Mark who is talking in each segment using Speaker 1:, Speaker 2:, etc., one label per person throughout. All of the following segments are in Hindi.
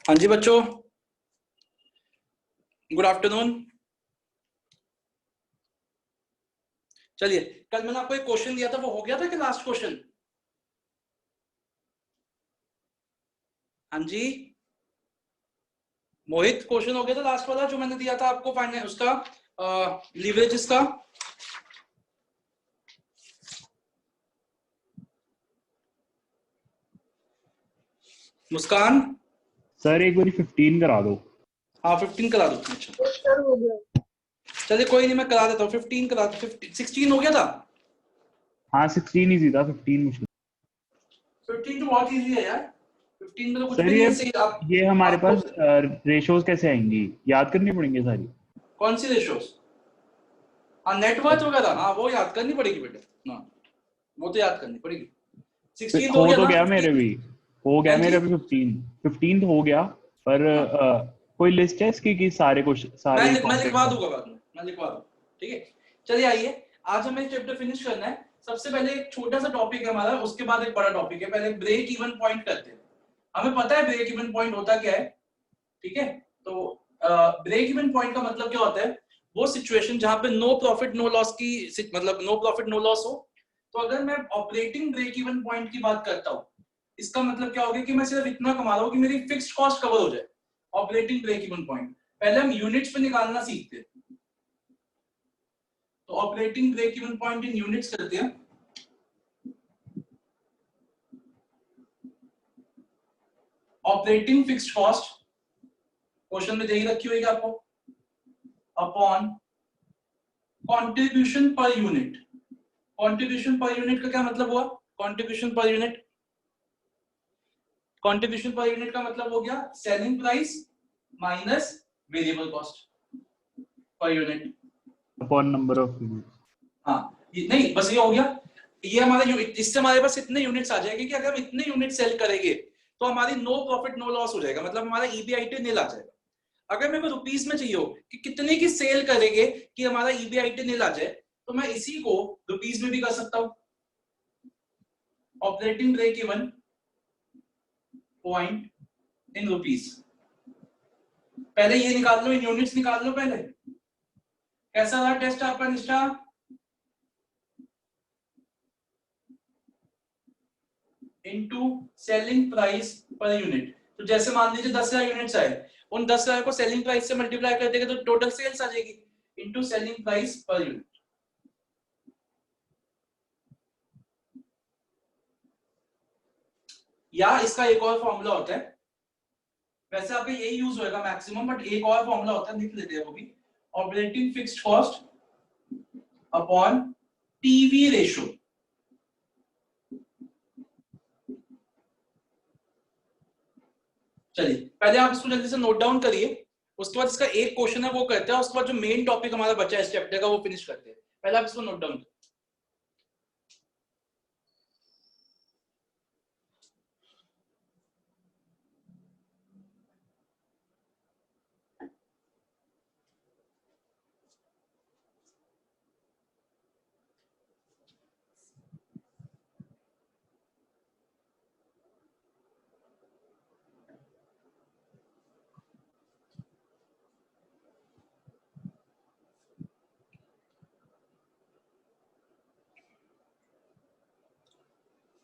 Speaker 1: हाँ जी बच्चों, गुड आफ्टरनून। चलिए, कल मैंने आपको एक क्वेश्चन दिया था, वो हो गया था कि लास्ट क्वेश्चन? हाँ जी मोहित, क्वेश्चन हो गया था लास्ट वाला जो मैंने दिया था आपको, फाइनल उसका लीवरेजेस का। मुस्कान
Speaker 2: सर एक बार 15 करा दो।
Speaker 1: हाँ 15 करा दो। अच्छा
Speaker 3: सर हो गया।
Speaker 1: चलिए कोई नहीं, मैं करा देता हूँ। 15 करा दो। 16 हो गया था।
Speaker 2: हाँ 16 इजी था, 15 मुश्किल।
Speaker 1: 15 तो बहुत इजी है यार। 15 में तो कुछ
Speaker 2: सर
Speaker 1: भी नहीं है। सही आप
Speaker 2: ये हमारे
Speaker 1: आपको
Speaker 2: पास रेशोज कैसे आएंगी, याद करनी पड़ेंगे सारी?
Speaker 1: कौन सी रेशोस? हाँ नेटवर्थ वगैरह, हाँ वो याद करनी पड़ेगी बेटे। हाँ वो तो याद करनी पड़ेगी। 16 तो हो
Speaker 2: हो
Speaker 1: गया
Speaker 2: तो
Speaker 1: ना?
Speaker 2: गया मेरे भी, हो गया
Speaker 1: हाँ जी
Speaker 2: मेरे भी 15 तो हो गया। पर
Speaker 1: हाँ
Speaker 2: कोई लिस्ट है इसकी कि सारे कुछ सारी
Speaker 1: मैं लिखवा
Speaker 2: कंटेंट?
Speaker 1: दूंगा बाद में, मैं लिखवा दूंगा। ठीक है, चलिए आइए, आज हमें चैप्टर फिनिश करना है। सबसे पहले एक छोटा सा टॉपिक है हमारा, उसके बाद एक बड़ा टॉपिक है। पहले ब्रेक इवन पॉइंट करते हैं। हमें पता है ब्रेक इवन पॉइंट होता क्या है, ठीक है? तो ब्रेक इवन पॉइंट का मतलब क्या होता है? वो सिचुएशन जहां पे नो प्रॉफिट नो लॉस की, मतलब नो प्रॉफिट नो लॉस हो। तो अगर मैं ऑपरेटिंग ब्रेक इवन पॉइंट की बात करता हूं, इसका मतलब क्या होगा कि मैं सिर्फ इतना कमा रहा हूं कि मेरी फिक्स्ड कॉस्ट कवर हो जाए। ऑपरेटिंग ब्रेक इवन पॉइंट पहले हम यूनिट्स पे निकालना सीखते हैं। तो operating break even point in units करते हैं। ऑपरेटिंग फिक्स्ड कॉस्ट क्वेश्चन में यही रखी होगी आपको, upon contribution per unit. Contribution per unit का क्या मतलब हुआ? Contribution per unit, contribution per unit का मतलब हो गया selling price minus variable cost per unit
Speaker 2: upon number of units.
Speaker 1: हाँ नहीं बस ये हो गया। ये हमारा इससे हमारे पास इतने यूनिट्स आ जाएंगे कि अगर हम इतने यूनिट सेल करेंगे तो हमारी नो प्रॉफिट नो लॉस हो जाएगा, मतलब हमारा ईबीआईटी नील आ जाएगा। अगर मेरे को रुपीस में चाहिए हो कि कितने की सेल करेंगे कि हमारा ईबीआईटी नील आ जाए, तो मैं इसी को रुपीस में भी कर सकता हूं। Operating break even point in rupees, पहले ये निकाल लो, इन यूनिट्स निकाल लो पहले। कैसा रहा टेस्ट आपका निष्ठा? Into selling price per unit. तो जैसे मान लीजिए 10,000 यूनिट्स आए, उन 10,000 को सेलिंग प्राइस से मल्टीप्लाई कर देंगे तो टोटल सेल्स आ जाएगी, into selling price per unit. या इसका एक और फॉर्मूला होता है, वैसे आपका यही यूज होएगा मैक्सिमम, बट एक और फॉर्मूला होता है, लिख लेते हैं वो भी। Operating fixed cost upon PV ratio. चलिए पहले आप इसको जल्दी से नोट डाउन करिए, उसके बाद इसका एक क्वेश्चन है वो करते हैं, उसके बाद जो मेन टॉपिक हमारा बचा है इस चैप्टर का वो फिनिश करते हैं। पहले आप इसको नोट डाउन करिए।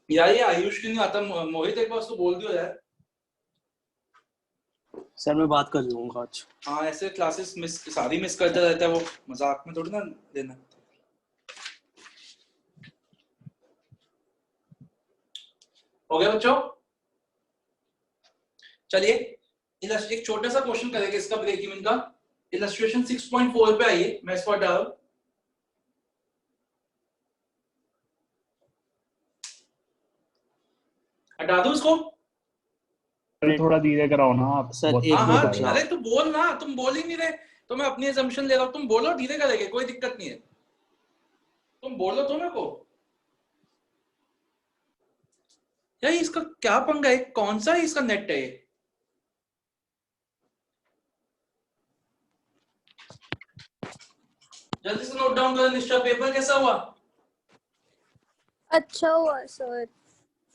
Speaker 1: यार ये आयुष क्यों नहीं आता? मोहित एक बार उसको बोल दियो यार।
Speaker 4: सर मैं बात कर लूंगा आज।
Speaker 1: हाँ ऐसे क्लासेस मिस सारी मिस करता रहता है वो, मजाक में थोड़ी ना लेना। हो गया बच्चों? चलिए एक छोटा सा क्वेश्चन करेंगे इसका ब्रेक इवन का। इलस्ट्रेशन 6.4 पे आइए, मैं इसको हटा दूं। हटा दूं इसको?
Speaker 2: थोड़ा धीरे कराओ ना आप।
Speaker 4: सर
Speaker 2: बहुत
Speaker 4: एक
Speaker 1: हाँ
Speaker 2: स्लो
Speaker 1: हाँ
Speaker 2: कर रहे हो।
Speaker 1: अरे तुम बोल ना, तुम बोल ही नहीं रहे तो मैं अपनी assumption ले रहा हूं। तुम बोलो, धीरे करेंगे, कोई दिक्कत नहीं है। तुम बोलो तो मेरे को। यार इसका क्या पंगा है? कौन सा है इसका नेट है ये? जल्दी से नोट डाउन करो निष्ठा, पेपर कैसा हुआ?
Speaker 3: अच्छा हुआ सर।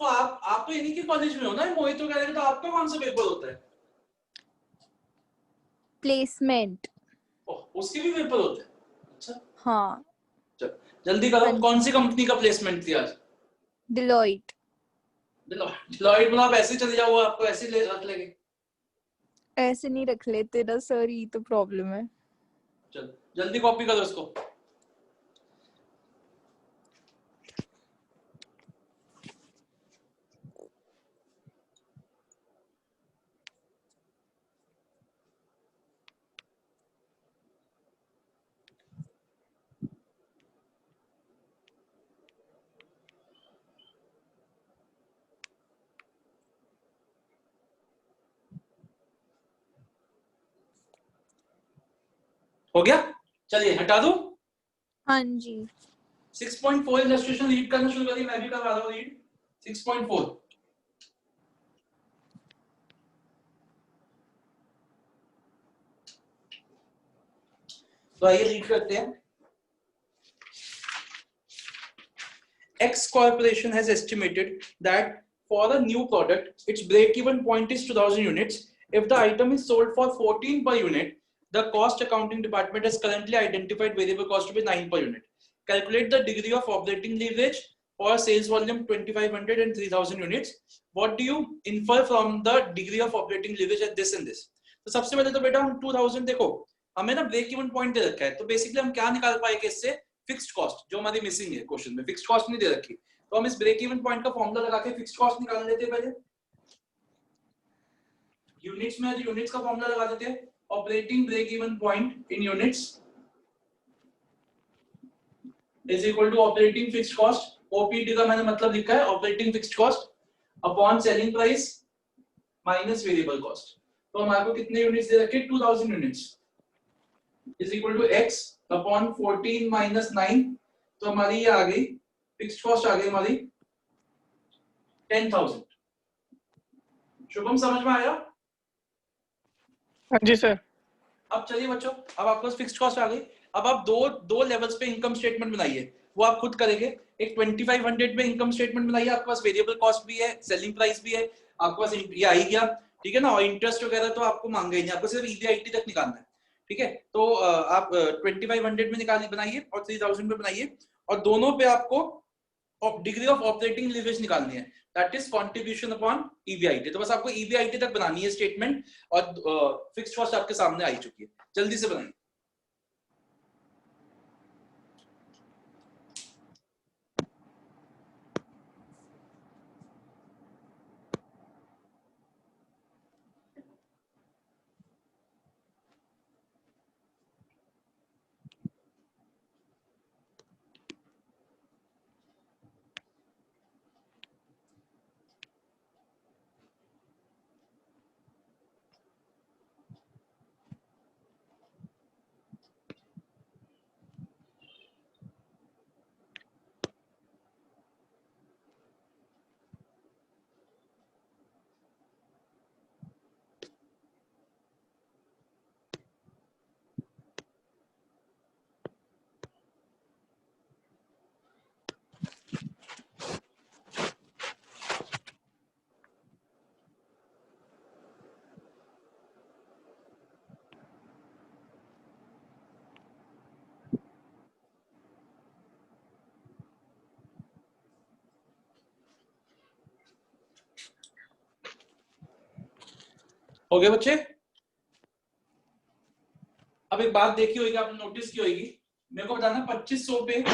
Speaker 1: तो आप तो इन्हीं के कॉलेज में हो ना, मोहित वगैरह का, तो आपका कौन सा पेपर होता है?
Speaker 3: प्लेसमेंट।
Speaker 1: उसके भी पेपर होते हैं? अच्छा
Speaker 3: हाँ
Speaker 1: जल्दी करो, कौन सी कंपनी का प्लेसमेंट थी आज?
Speaker 3: डिलॉइट।
Speaker 1: डिलॉइट में आप ऐसे चले जाओ, आपको ऐसे ले रख लेंगे।
Speaker 3: ऐसे नहीं रख लेते ना सर, ये तो प्रॉब्लम है।
Speaker 1: चल जल्दी कॉपी करो इसको। हो गया? चलिए हटा दो।
Speaker 3: हाँ जी
Speaker 1: 6.4 इलस्ट्रेशन रीड करना शुरू करिए, मैं भी करवा रहा हूँ रीड 6.4। तो आइए रीड करते हैं। X Corporation has estimated that for a new product, its break-even point is 2,000 units. If the item is sold for 14 per unit, the cost accounting department has currently identified variable cost to be 9 per unit. Calculate the degree of operating leverage for sales volume 2,500 and 3,000 units. What do you infer from the degree of operating leverage at this and this? तो सबसे पहले तो बेटा हम 2000 देखो, हमें ना ब्रेक इवन पॉइंट दे रखा है, तो बेसिकली हम क्या निकाल पाएंगे इससे? फिक्स्ड कॉस्ट, जो हमारी मिसिंग है क्वेश्चन में, फिक्स्ड कॉस्ट नहीं दे रखी, तो हम इस ब्रेक इवन पॉइंट का फॉर्मूला लगा के फिक्स्ड कॉस्ट निकाल लेते हैं। पहले यूनिट्स में यूनिट्स का फॉर्मूला लगा देते हैं, operating break even point in units is equal to operating fixed cost. OPT का मैंने मतलब लिखा है operating fixed cost upon selling price minus variable cost. तो हमारे को कितने यूनिट्स दे रखे? 2000 units is equal to x upon 14 minus 9। तो हमारी ये आ गई फिक्स्ड कॉस्ट, आ गई हमारी 10,000। शुभम समझ में आया?
Speaker 5: हाँ जी सर।
Speaker 1: अब चलिए बच्चों, अब आपको फिक्स्ड कॉस्ट आ गई। अब आप दो लेवल्स पे इनकम स्टेटमेंट बनाइए, वो आप खुद करेंगे। एक 2500 में इनकम स्टेटमेंट बनाइए, आपके पास वेरिएबल कॉस्ट भी है, सेलिंग प्राइस भी है, आपके पास ये आ ही गया, ठीक है ना। और इंटरेस्ट वगैरह तो आपको मांगा ही नहीं, आपको सिर्फ ईबीआईटी तक निकालना है, ठीक है। तो आप 2500 में निकालिए, बनाइए, और 3000 में बनाइए, और दोनों पे आपको डिग्री ऑफ ऑपरेटिंग लीवरेज निकालनी है, that is contribution upon EBIT. तो बस आपको ईबीआईटी तक बनानी है स्टेटमेंट, और फिक्स्ड कॉस्ट आपके सामने आई चुकी है, जल्दी से बनाइए। हो गया बच्चे? अब एक बात देखी होगी, आपने नोटिस की होगी, मेरे को बताना 2500 पे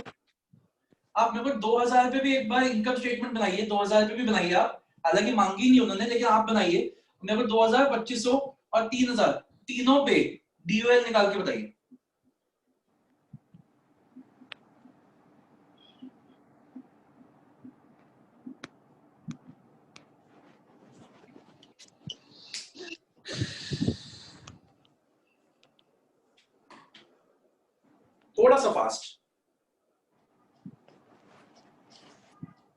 Speaker 1: आप मेरे को 2000 पे भी एक बार इनकम स्टेटमेंट बनाइए, 2000 पे भी बनाइए आप, हालांकि मांगी नहीं उन्होंने, लेकिन आप बनाइए मेरे को 2000, 2500 और 3000 तीनों पे डीओएल निकाल के बताइए। थोड़ा सा फास्ट।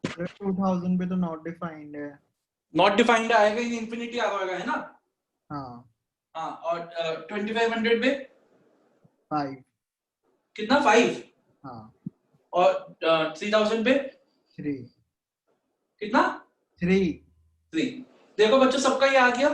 Speaker 6: 2000 पे तो नॉट डिफाइंड है।
Speaker 1: नॉट डिफाइंड आएगा ही, इंफिनिटी आ जाएगा, है ना।
Speaker 6: हाँ
Speaker 1: हाँ, और 2500 पे
Speaker 6: 5।
Speaker 1: कितना? 5।
Speaker 6: हाँ
Speaker 1: और 3000 पे
Speaker 6: 3।
Speaker 1: कितना?
Speaker 6: 3।
Speaker 1: देखो बच्चों, सबका ये आ गया।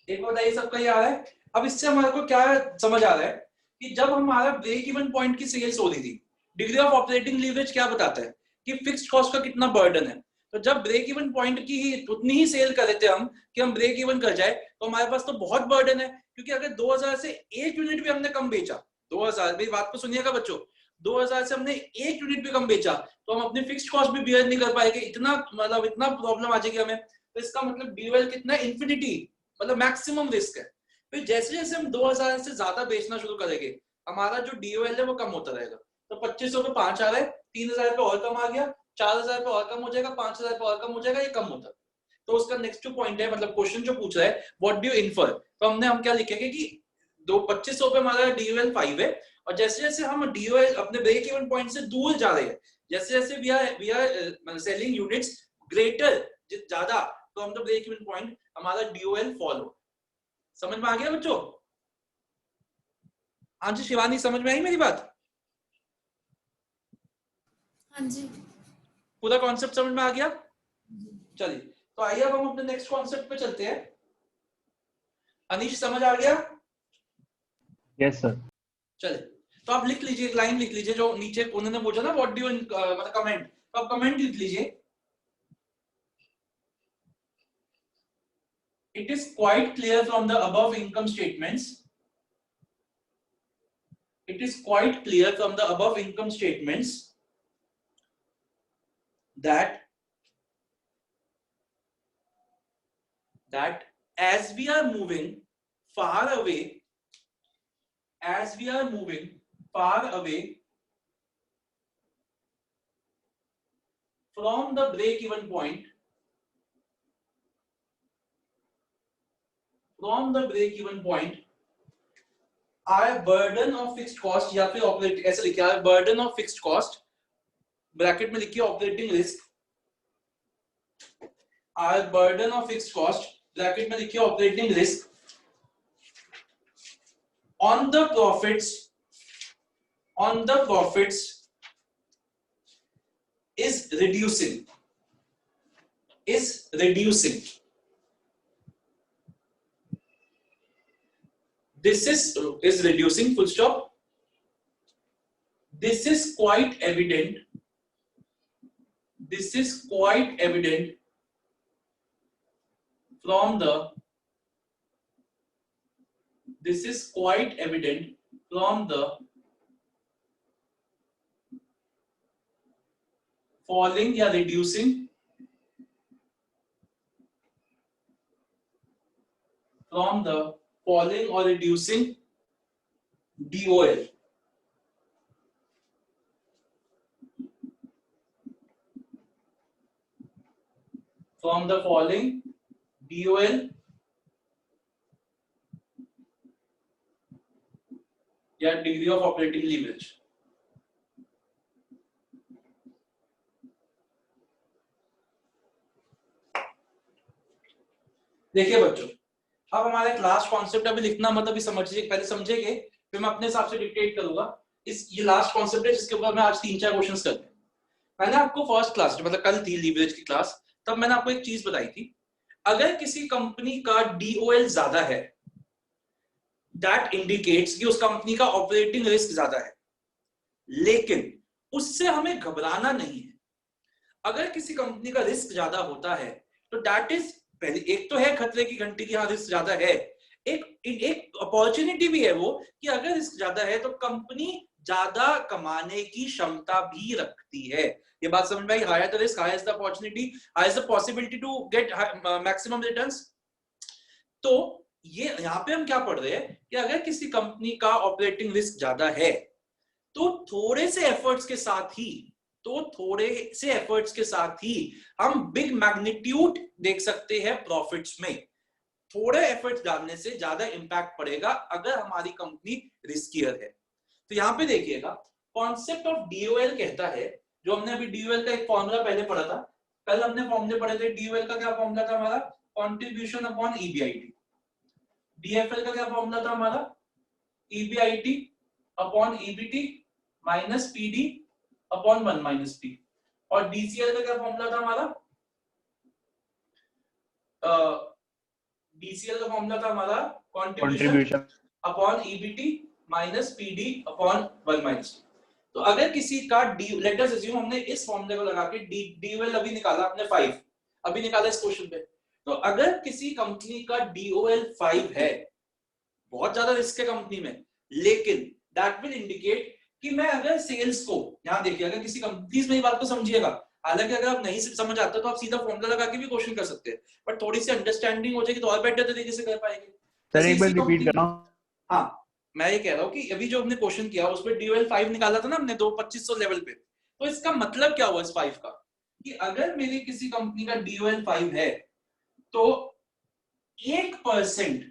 Speaker 1: एक बार बताइए सबका ये आ रहा है? अब इससे हमारे को क्या समझ आ रहा है कि जब हमारा ब्रेक इवन पॉइंट की सेल्स हो रही थी, डिग्री ऑफ ऑपरेटिंग लीवरेज क्या बताता है कि फिक्स्ड कॉस्ट का कितना बर्डन है। तो जब ब्रेक इवन पॉइंट की ही उतनी ही सेल कर देते हम कि हम ब्रेक इवन कर जाए, तो हमारे पास तो बहुत बर्डन है, क्योंकि अगर 2000 से 1 यूनिट भी हमने कम बेचा, 2000, मेरी बात को सुनिएगा बच्चों, 2000 से हमने 1 यूनिट भी कम बेचा तो हम अपनी फिक्स्ड कॉस्ट भी बियर नहीं कर पाएंगे, इतना मतलब इतना प्रॉब्लम आ जाएगी हमें। तो इसका मतलब डीओएल कितना इन्फिनिटी, मतलब मैक्सिमम रिस्क है। फिर जैसे जैसे हम 2000 से ज्यादा बेचना शुरू करेंगे, हमारा जो डीओएल है वो कम होता रहेगा। तो 2500 पे 5 आ रहा है, 3000 पे और कम आ गया, 4000 पे और कम हो जाएगा, 5000 पे और कम हो जाएगा, ये कम होता है। तो उसका नेक्स्ट पॉइंट है, मतलब क्वेश्चन जो पूछ रहा है व्हाट डू यू इन्फर, तो हम क्या लिखेंगे कि 2500 पे हमारा डीओएल 5 है, और जैसे जैसे हम डीओएल अपने ब्रेक इवन पॉइंट से दूर जा रहे हैं, जैसे जैसे we are selling units greater, ज्यादा, तो हम तो ब्रेक इवन पॉइंट हमारा डीओएल फॉलो। समझ में आ गया बच्चों? हाँ जी शिवानी, समझ में आई मेरी बात?
Speaker 7: हाँ जी।
Speaker 1: पूरा कॉन्सेप्ट समझ में आ गया? चलिए, तो आइए अब हम अपने नेक्स्ट कॉन्सेप्ट पे चलते हैं। अनीश समझ आ गया?
Speaker 2: Yes sir.
Speaker 1: चलिए, तो आप लिख लीजिए, एक लाइन लिख लीजिए जो नीचे उन्होंने पूछा ना व्हाट डू यू मतलब कमेंट, तो आप कमेंट लिख लीजिए। It is quite clear from the above income statements. It is quite clear from the above income statements that as we are moving far away, as we are moving far away from the break even point, from the break even point, our burden of fixed cost, या फिर ऑपरेटिंग ऐसे लिखा है, burden of fixed cost bracket में लिखिए operating risk, our burden of fixed cost bracket में लिखिए operating risk on the profits is reducing, this is reducing, full stop. This is quite evident, from the falling या reducing, from the falling or reducing DOL. From the falling DOL या degree of operating leverage. देखिए बच्चों, अब हमारा एक लास्ट कॉन्सेप्ट अभी लिखना मत अभी समझिए, पहले समझेंगे फिर मैं अपने हिसाब से डिक्टेट करूंगा। ये लास्ट कॉन्सेप्ट है जिसके ऊपर मैं आज 3-4 क्वेश्चंस करते हैं। मैंने आपको फर्स्ट क्लास मतलब कल थी लीवरेज की क्लास, तब मैंने आपको एक चीज बताई थी, अगर किसी कंपनी का डीओएल ज्यादा है, दैट इंडिकेट्स कि उस कंपनी का ऑपरेटिंग रिस्क ज्यादा है, लेकिन उससे हमें घबराना नहीं है। अगर किसी कंपनी का रिस्क ज्यादा होता है तो दैट इज, पहले एक तो है खतरे की घंटी की, हाँ रिस्क ज्यादा है, एक अपॉर्चुनिटी भी है वो कि अगर रिस्क ज्यादा है तो कंपनी ज्यादा कमाने की क्षमता भी रखती है। ये बात समझ में आई? Higher the risk, higher is the opportunity, higher is the possibility to get maximum returns. तो ये यहाँ पे हम क्या पढ़ रहे हैं कि अगर किसी कंपनी का ऑपरेटिंग रिस्क ज्यादा है तो थोड़े से एफर्ट्स के साथ ही हम बिग मैग्नीट्यूड देख सकते हैं प्रॉफिट्स में। थोड़े एफर्ट्स डालने से ज्यादा इंपैक्ट पड़ेगा अगर हमारी कंपनी रिस्कियर है। तो यहाँ पे देखिएगा, कॉन्सेप्ट ऑफ डीओएल कहता है, जो हमने अभी डीओएल का एक फॉर्मूला पहले पढ़ा था, कल हमने फॉर्मूले पढ़े थे। डीओएल का क्या फॉर्मूला था हमारा? Contribution upon EBIT. डीएफएल का क्या फॉर्मूला था हमारा? EBIT upon EBT minus PD upon 1 minus P. और डीसीएल का क्या फॉर्मूला था हमारा? DCL का फॉर्मूला था हमारा contribution
Speaker 2: contribution
Speaker 1: upon EBT minus PD upon 1 minus. तो अगर किसी का डी, लेट अस अज्यूम हमने इस फॉर्मूले को लगा के DOL अभी निकाला आपने 5, अभी निकाला इस क्वेश्चन पे, तो अगर किसी कंपनी का DOL 5 है, बहुत ज्यादा रिस्क है कंपनी में, लेकिन दैट विल इंडिकेट कि मैं अगर सेल्स को, यहां देखिए अगर किसी कंपनी, प्लीज मेरी बात को समझिएगा, हालांकि अगर आप नहीं समझ आता तो आप सीधा फॉर्मूला लगा के भी क्वेश्चन कर सकते हैं, बट थोड़ी सी अंडरस्टैंडिंग हो जाएगी तो और बेटर तरीके से कर पाएंगे।
Speaker 2: सर एक बार रिपीट करना।
Speaker 1: हाँ मैं ये कह रहा हूँ कि अभी जो हमने क्वेश्चन किया उसमें DOL 5 निकाला था ना हमने 2500 लेवल पे, तो इसका मतलब क्या हुआ इस 5 का, कि अगर मेरी किसी कंपनी का DOL 5 है तो 1%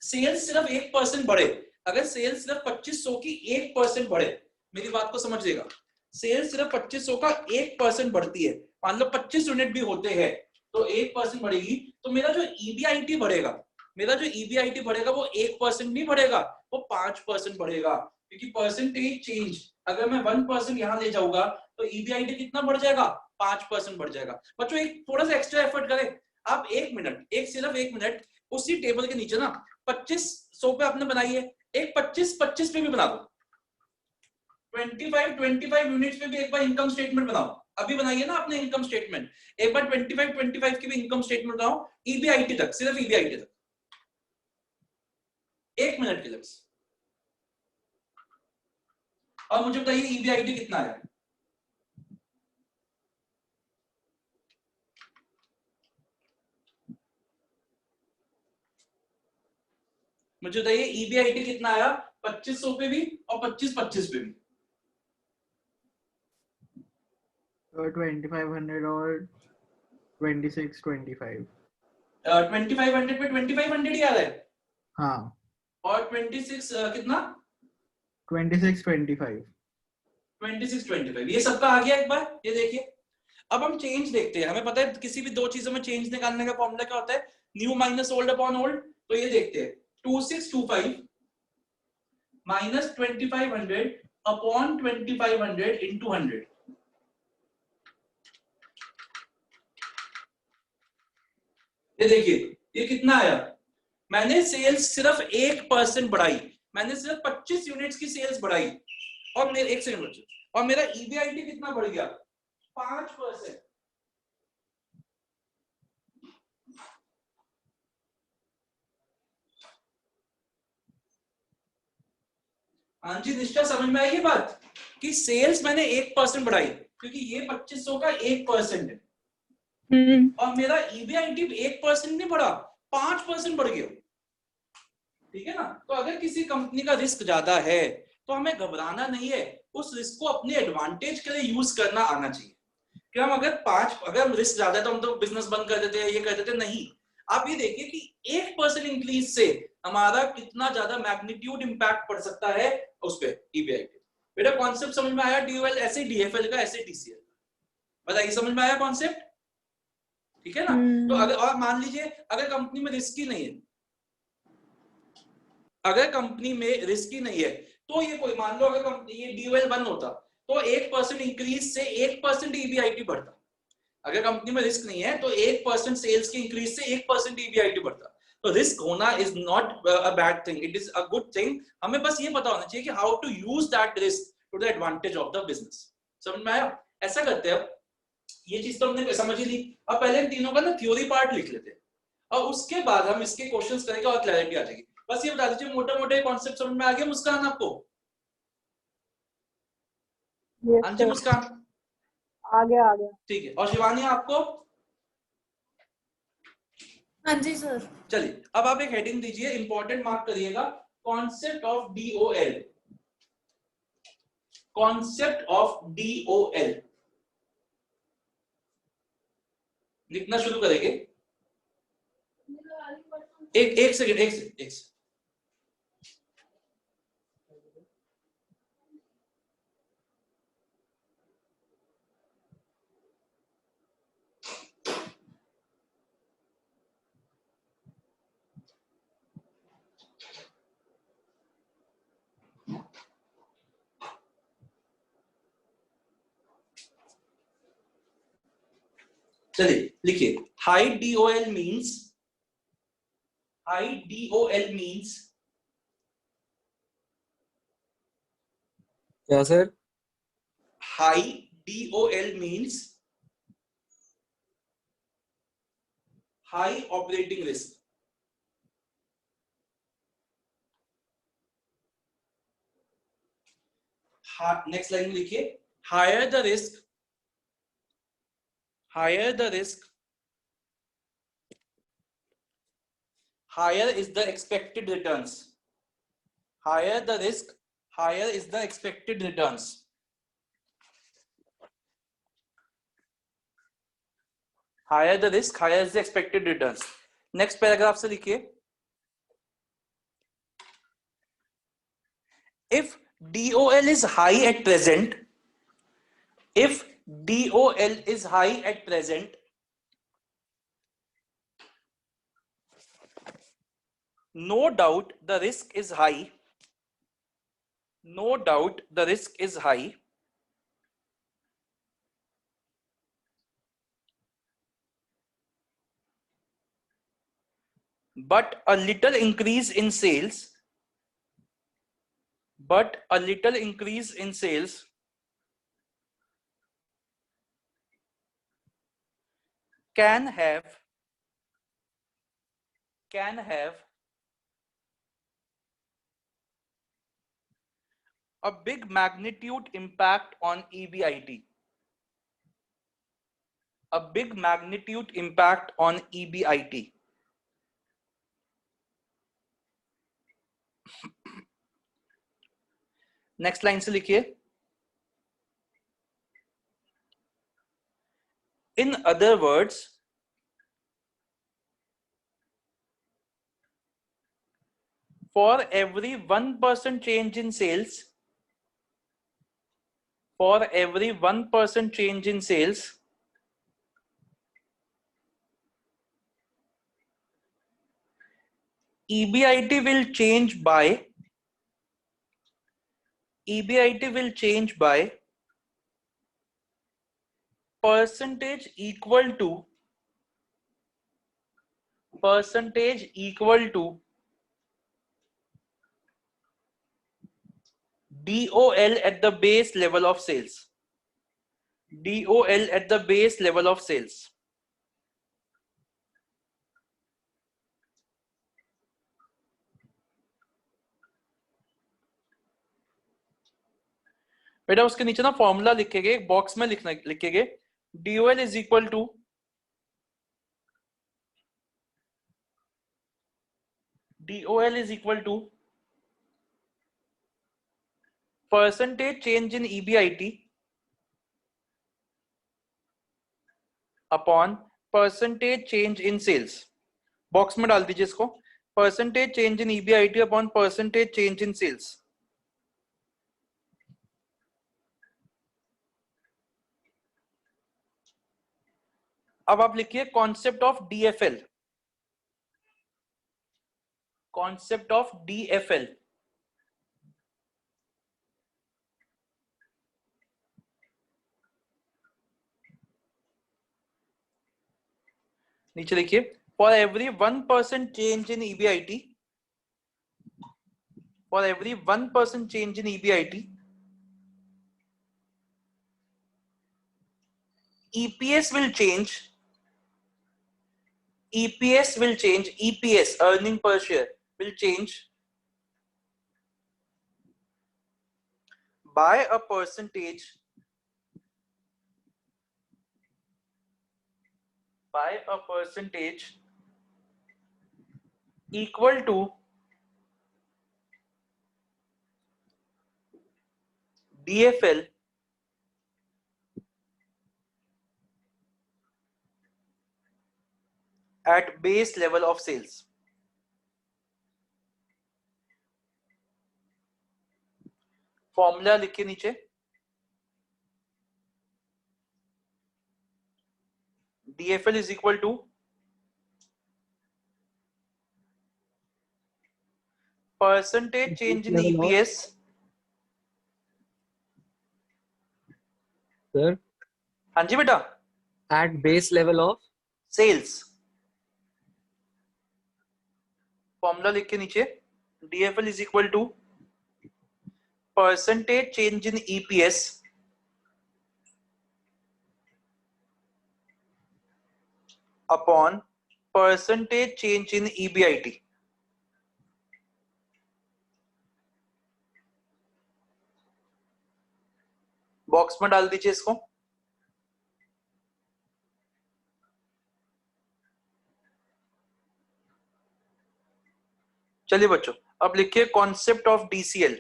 Speaker 1: सेल्स सिर्फ 1% बढ़े, अगर सेल्स सिर्फ 2500 की 1% बढ़े, मेरी बात को समझिएगा, सेल्स सिर्फ 2500 का 1% बढ़ती है, मान लो 25 यूनिट भी होते हैं तो 1% बढ़ेगी, तो मेरा जो EBIT बढ़ेगा, मेरा जो EBIT बढ़ेगा वो 1% नहीं बढ़ेगा, वो 5% बढ़ेगा, क्योंकि परसेंटेज चेंज अगर मैं 1% यहां ले जाऊंगा तो EBIT कितना बढ़ जाएगा, 5% बढ़ जाएगा। बच्चों एक थोड़ा सा एक्स्ट्रा एफर्ट करें, आप सिर्फ एक मिनट उसी टेबल के नीचे ना 2500 पे आपने बनाई है, एक 25 पे भी बना दो, 25 यूनिट्स पे भी एक बार इनकम स्टेटमेंट बनाओ, अभी बनाइए ना आपने इनकम स्टेटमेंट, एक बार 25 की भी इनकम स्टेटमेंट बनाओ, EBIT तक, सिर्फ EBIT तक, 1 मिनट के लिए, और मुझे बताइए EBIT कितना है। मुझे बताइए EBIT कितना आया 2500 पे भी और 25 पे भी।
Speaker 6: 2500 और 2625।
Speaker 1: 2500 पे 2500 ही आ रहा है,
Speaker 6: हाँ
Speaker 1: और 26 कितना
Speaker 6: 2625।
Speaker 1: 2625 ये सबका आ गया एक बार, ये देखिए। अब हम चेंज देखते हैं, हमें पता है किसी भी दो चीजों में चेंज निकालने का फॉर्मूला क्या होता है, new minus old upon old, तो ये देखते हैं 2625 माइनस 2500 अपॉन 2500 इंटू 100, ये देखिए ये कितना आया, मैंने सेल्स सिर्फ 1% बढ़ाई, मैंने सिर्फ 25 यूनिट्स की सेल्स बढ़ाई, और मेरे एक सेकंड बच्चे, और मेरा EBIT कितना बढ़ गया 5%। हाँ जी निष्ठा, समझ में आएगी बात कि सेल्स मैंने 1% बढ़ाई, क्योंकि ये 2500 का 1% है, और मेरा EBIT 1% नहीं बढ़ा, 5% बढ़ गया, ठीक है ना। तो अगर किसी कंपनी का रिस्क ज्यादा है तो हमें घबराना नहीं है, उस रिस्क को अपने एडवांटेज के लिए यूज करना आना चाहिए। कि हम अगर रिस्क ज्यादा है तो हम तो बिजनेस बंद कर देते हैं, ये कर देते हैं, नहीं। आप ये देखिए कि 1% इंक्रीज से हमारा कितना ज्यादा मैग्नीट्यूड इंपैक्ट पड़ सकता है उस पे EBIT। बेटा कॉन्सेप्ट समझ में आया, DOL ऐसे DFL का ऐसे DCL, बताइए समझ में आया कॉन्सेप्ट, ठीक है ना। तो अगर और मान लीजिए अगर कंपनी में रिस्क ही नहीं है, अगर कंपनी में रिस्क ही नहीं है तो ये कोई, मान लो अगर कंपनी ये DOL 1 होता तो 1% इंक्रीज से 1% EBIT बढ़ता, अगर कंपनी में रिस्क नहीं है तो 1% सेल्स के इंक्रीज से 1% EBIT बढ़ता। तो रिस्क होना is not a bad thing, it is a good thing. हमें बस ये पता होना चाहिए कि how to use that risk to the advantage of the business. समझ में आया? ऐसा करते हैं, ये चीज तो हमने समझ ही ली। अब पहले इन तीनों का ना थ्योरी पार्ट लिख लेते हैं और उसके बाद हम इसके क्वेश्चंस करेंगे और क्लैरिटी आ जाएगी। बस ये बता दीजिए मोटे मोटे कॉन्सेप्ट समझ में आ गया मुस्कान आपको? हाँ जी मुस्कान,
Speaker 7: आ गया
Speaker 1: ठीक है। और शिवानी आपको?
Speaker 8: हाँ जी सर।
Speaker 1: चलिए अब आप एक हेडिंग दीजिए, इंपॉर्टेंट मार्क करिएगा, concept of DOL, concept of DOL लिखना शुरू करेंगे। एक सेकंड। चलिए लिखिए, high DOL means high DOL means
Speaker 4: क्या sir?
Speaker 1: high DOL means high operating risk. Next line में लिखिए higher the risk, higher the risk, higher is the expected returns. Higher the risk, higher is the expected returns. Higher the risk, higher is the expected returns. Next paragraph से लिखिए if DOL is high at present, if DOL is high at present, no doubt the risk is high. No doubt the risk is high. But a little increase in sales, but a little increase in sales can have a big magnitude impact on EBIT. A big magnitude impact on EBIT. Next line से लिखिए in other words, for every 1% change in sales, for every 1% change in sales, EBIT will change by percentage equal to DOL at the base level of sales. DOL at the base level of sales. बेटा उसके नीचे ना फॉर्मूला लिखेंगे, बॉक्स में लिखेंगे DOL is equal to percentage change in EBIT upon percentage change in sales. Box में डाल दीजिए इसको, percentage change in EBIT upon percentage change in sales. अब आप लिखिए concept of DFL. Concept of DFL. नीचे लिखिए for every 1% change in EBIT, for every 1% change in EBIT, EPS will change, EPS, earning per share, will change by a percentage equal to DFL at base level of sales. Formula लिखिए नीचे DFL is equal to percentage change in EPS.
Speaker 4: Sir,
Speaker 1: हाँ जी बेटा,
Speaker 4: at base level of
Speaker 1: sales. Formula लिख के नीचे DFL is equal to percentage change in EPS upon percentage change in EBIT। Box में डाल दीजिए इसको। चलिए बच्चों, अब लिखिए कॉन्सेप्ट ऑफ DCL।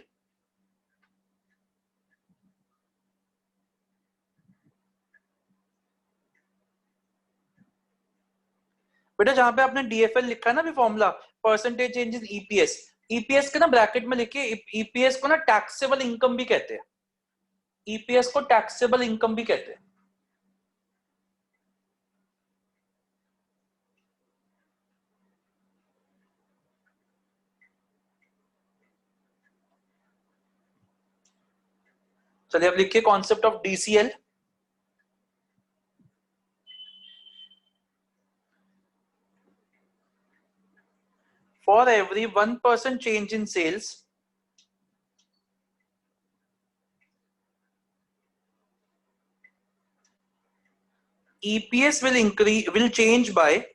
Speaker 1: बेटा जहां पे आपने DFL लिखा है ना, भी formula percentage change in EPS, EPS के ना ब्रैकेट में लिखिए, EPS को ना टैक्सेबल इनकम भी कहते हैं, EPS को टैक्सेबल इनकम भी कहते हैं। चलिए अब लिखिए concept of DCL। For every 1% change in sales, EPS will change by,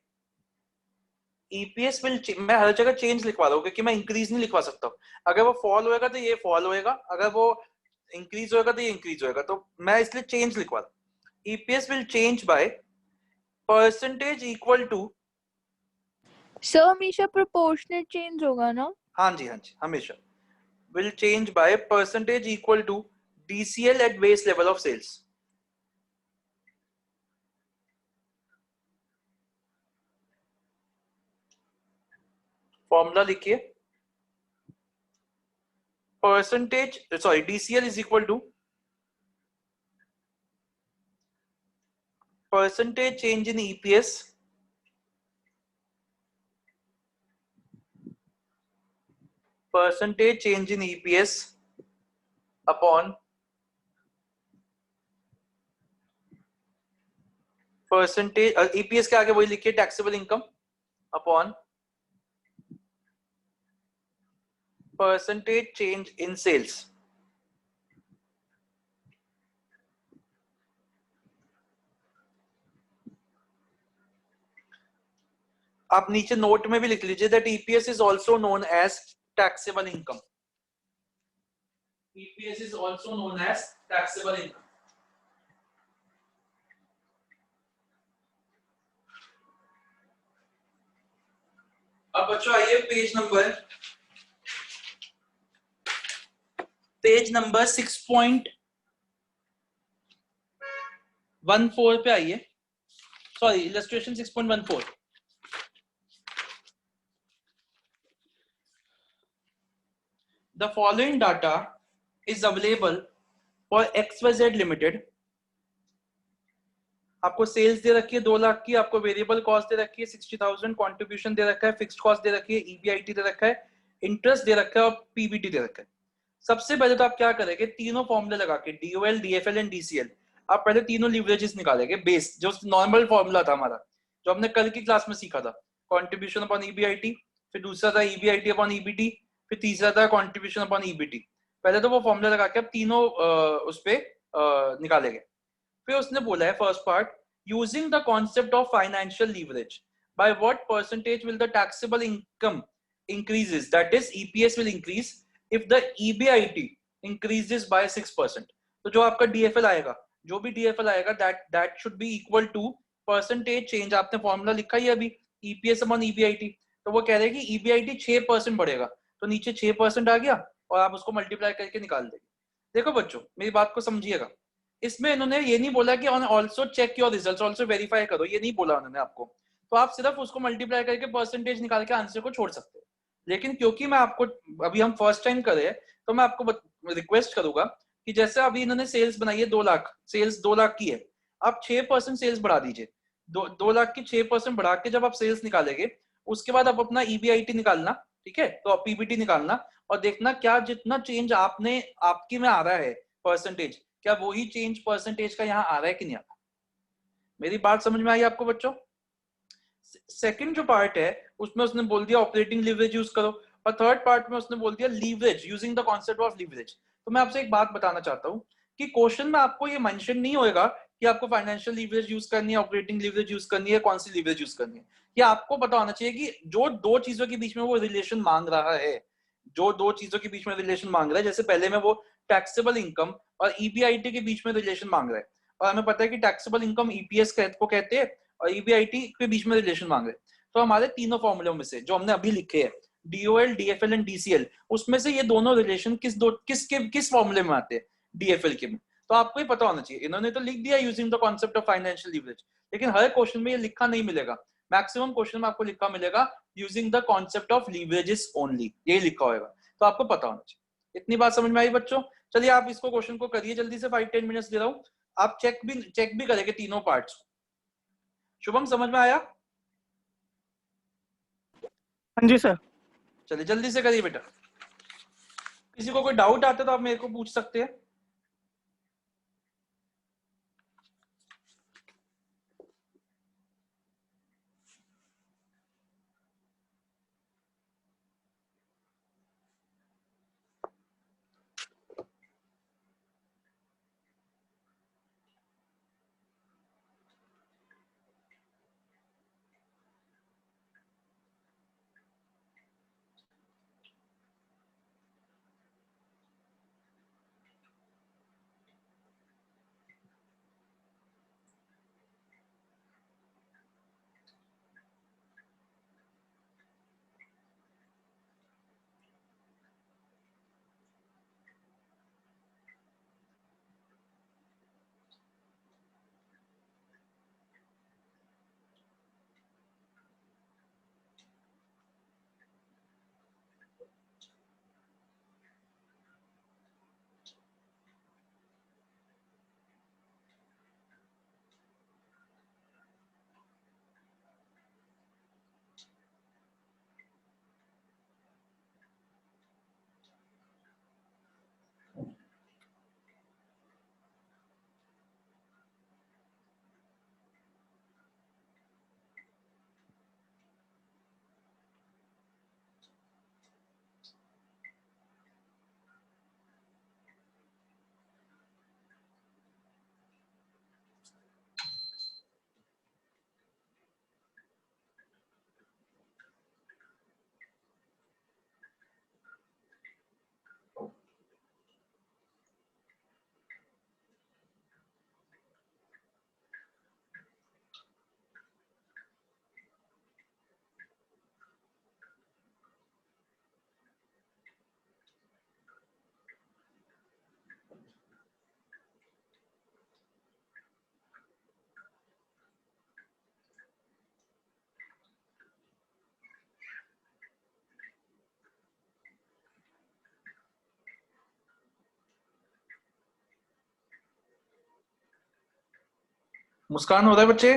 Speaker 1: EPS will मैं हर जगह चेंज लिखवा रहा हूं क्योंकि मैं इंक्रीज नहीं लिखवा सकता। अगर वो फॉल होएगा तो ये फॉल होएगा, अगर वो इंक्रीज होएगा तो ये इंक्रीज होएगा, तो मैं इसलिए चेंज लिखवा रहा हूं। EPS will change by percentage equal to,
Speaker 3: sir हमेशा प्रोपोर्शनल चेंज होगा ना?
Speaker 1: हाँ जी हमेशा, will change by percentage equal to DCL at base level of sales। Formula लिखिए, percentage DCL is equal to percentage change in EPS upon percentage, EPS के आगे वही लिखिए taxable income upon percentage change in sales. आप नीचे नोट में भी लिख लीजिए that EPS is also known as taxable income. EPS is also known as taxable income. अब बच्चों आइए पेज नंबर 6.14 पे आइए, sorry illustration 6.14। The following data is available for XYZ Limited। आपको सेल्स दे रखी है 2 लाख की, आपको वेरिएबल कॉस्ट दे रखी है 60,000, कंट्रीब्यूशन दे रखा है, फिक्स्ड कॉस्ट दे रखी है, EBIT दे रखा है, इंटरेस्ट दे रखा है और PBT दे रखा है। सबसे पहले तो आप क्या करेंगे, तीनों फॉर्मूले लगा के DOL, DFL एंड DCL, आप पहले तीनों लीवरेजेस निकालेंगे। बेस जो नॉर्मल फॉर्मूला था हमारा, जो हमने कल की क्लास में सीखा था, कंट्रीब्यूशन अपॉन EBIT, फिर दूसरा था EBIT अपॉन EBT, फिर तीसरा था कंट्रीब्यूशन अपॉन EBT। पहले तो वो फॉर्मूला लगा के आप तीनों उस पे निकालेंगे। फिर उसने बोला है first part, using the concept of financial leverage, by what percentage will the taxable income increases, that is EPS will increase if the EBIT increases by 6%। तो जो आपका DFL आएगा, जो भी DFL आएगा, that should be equal to percentage change। आपने फॉर्मूला लिखा ही अभी, EPS अपॉन EBIT। तो वो कह रहे हैं कि EBIT 6% बढ़ेगा, तो नीचे 6% आ गया और आप उसको मल्टीप्लाई करके निकाल देंगे। देखो बच्चों मेरी बात को समझिएगा, इसमें इन्होंने ये नहीं बोला कि also check your results, also verify करो, ये नहीं बोला उन्होंने आपको। तो आप सिर्फ उसको मल्टीप्लाई करके परसेंटेज निकाल के आंसर को छोड़ सकते हो। लेकिन क्योंकि मैं आपको अभी हम फर्स्ट टाइम कर रहे हैं, तो मैं आपको रिक्वेस्ट करूंगा कि जैसे अभी इन्होंने सेल्स बनाई है 2 लाख, सेल्स 2 लाख की है, आप 6% सेल्स बढ़ा दीजिए। 2 लाख की 6% बढ़ा के जब आप सेल्स निकालेंगे, उसके बाद आप अपना EBIT निकालना, ठीक है, तो आप PBT निकालना और देखना क्या जितना चेंज आपकी में आ रहा है परसेंटेज, क्या वही चेंज परसेंटेज का यहाँ आ रहा है कि नहीं आ रहा। मेरी बात समझ में आई आपको बच्चों? सेकंड जो पार्ट है उसमें उसने बोल दिया ऑपरेटिंग लीवरेज यूज करो, और थर्ड पार्ट में उसने बोल दिया leverage, using the concept of leverage. तो मैं आपसे एक बात बताना चाहता हूँ कि क्वेश्चन में आपको ये मेंशन नहीं होएगा कि आपको फाइनेंशियल लीवरेज यूज करनी है, ऑपरेटिंग लीवरेज यूज करनी है, कौन सी लीवरेज यूज करनी है। ये आपको पता होना चाहिए कि जो दो चीजों के बीच में वो रिलेशन मांग रहा है, जो दो चीजों के बीच में रिलेशन मांग रहा है, जैसे पहले में वो टैक्सेबल इनकम और ईबीआईटी के बीच में रिलेशन मांग रहा है, और हमें पता है कि टैक्सेबल इनकम ईपीएस को कहते हैं और ईबीआईटी के बीच में रिलेशन मांग रहे हैं। तो हमारे तीनों फॉर्मूलों में से जो हमने अभी लिखे हैं, डीओएल, डीएफएल एंड डीसीएल, उसमें से ये दोनों रिलेशन किस फॉर्मूले में आते हैं, डीएफएल के में। तो आपको ये पता होना चाहिए। इन्होंने तो लिख दिया using the concept of financial leverage, लेकिन हर क्वेश्चन में ये लिखा नहीं मिलेगा। मैक्सिमम क्वेश्चन में आपको लिखा मिलेगा using the concept of leverages only, यही लिखा होगा। तो आपको पता होना चाहिए। इतनी बात समझ में आई बच्चों? चलिए आप इसको क्वेश्चन को करिए जल्दी से, 5-10 मिनट्स दे रहा हूँ, आप चेक भी करेंगे तीनों पार्ट्स। शुभम समझ में आया?
Speaker 5: हाँ जी सर।
Speaker 1: चलिए जल्दी से करिए बेटा। किसी को कोई डाउट आता है तो आप मेरे को पूछ सकते हैं। मुस्कान हो रहा है बच्चे?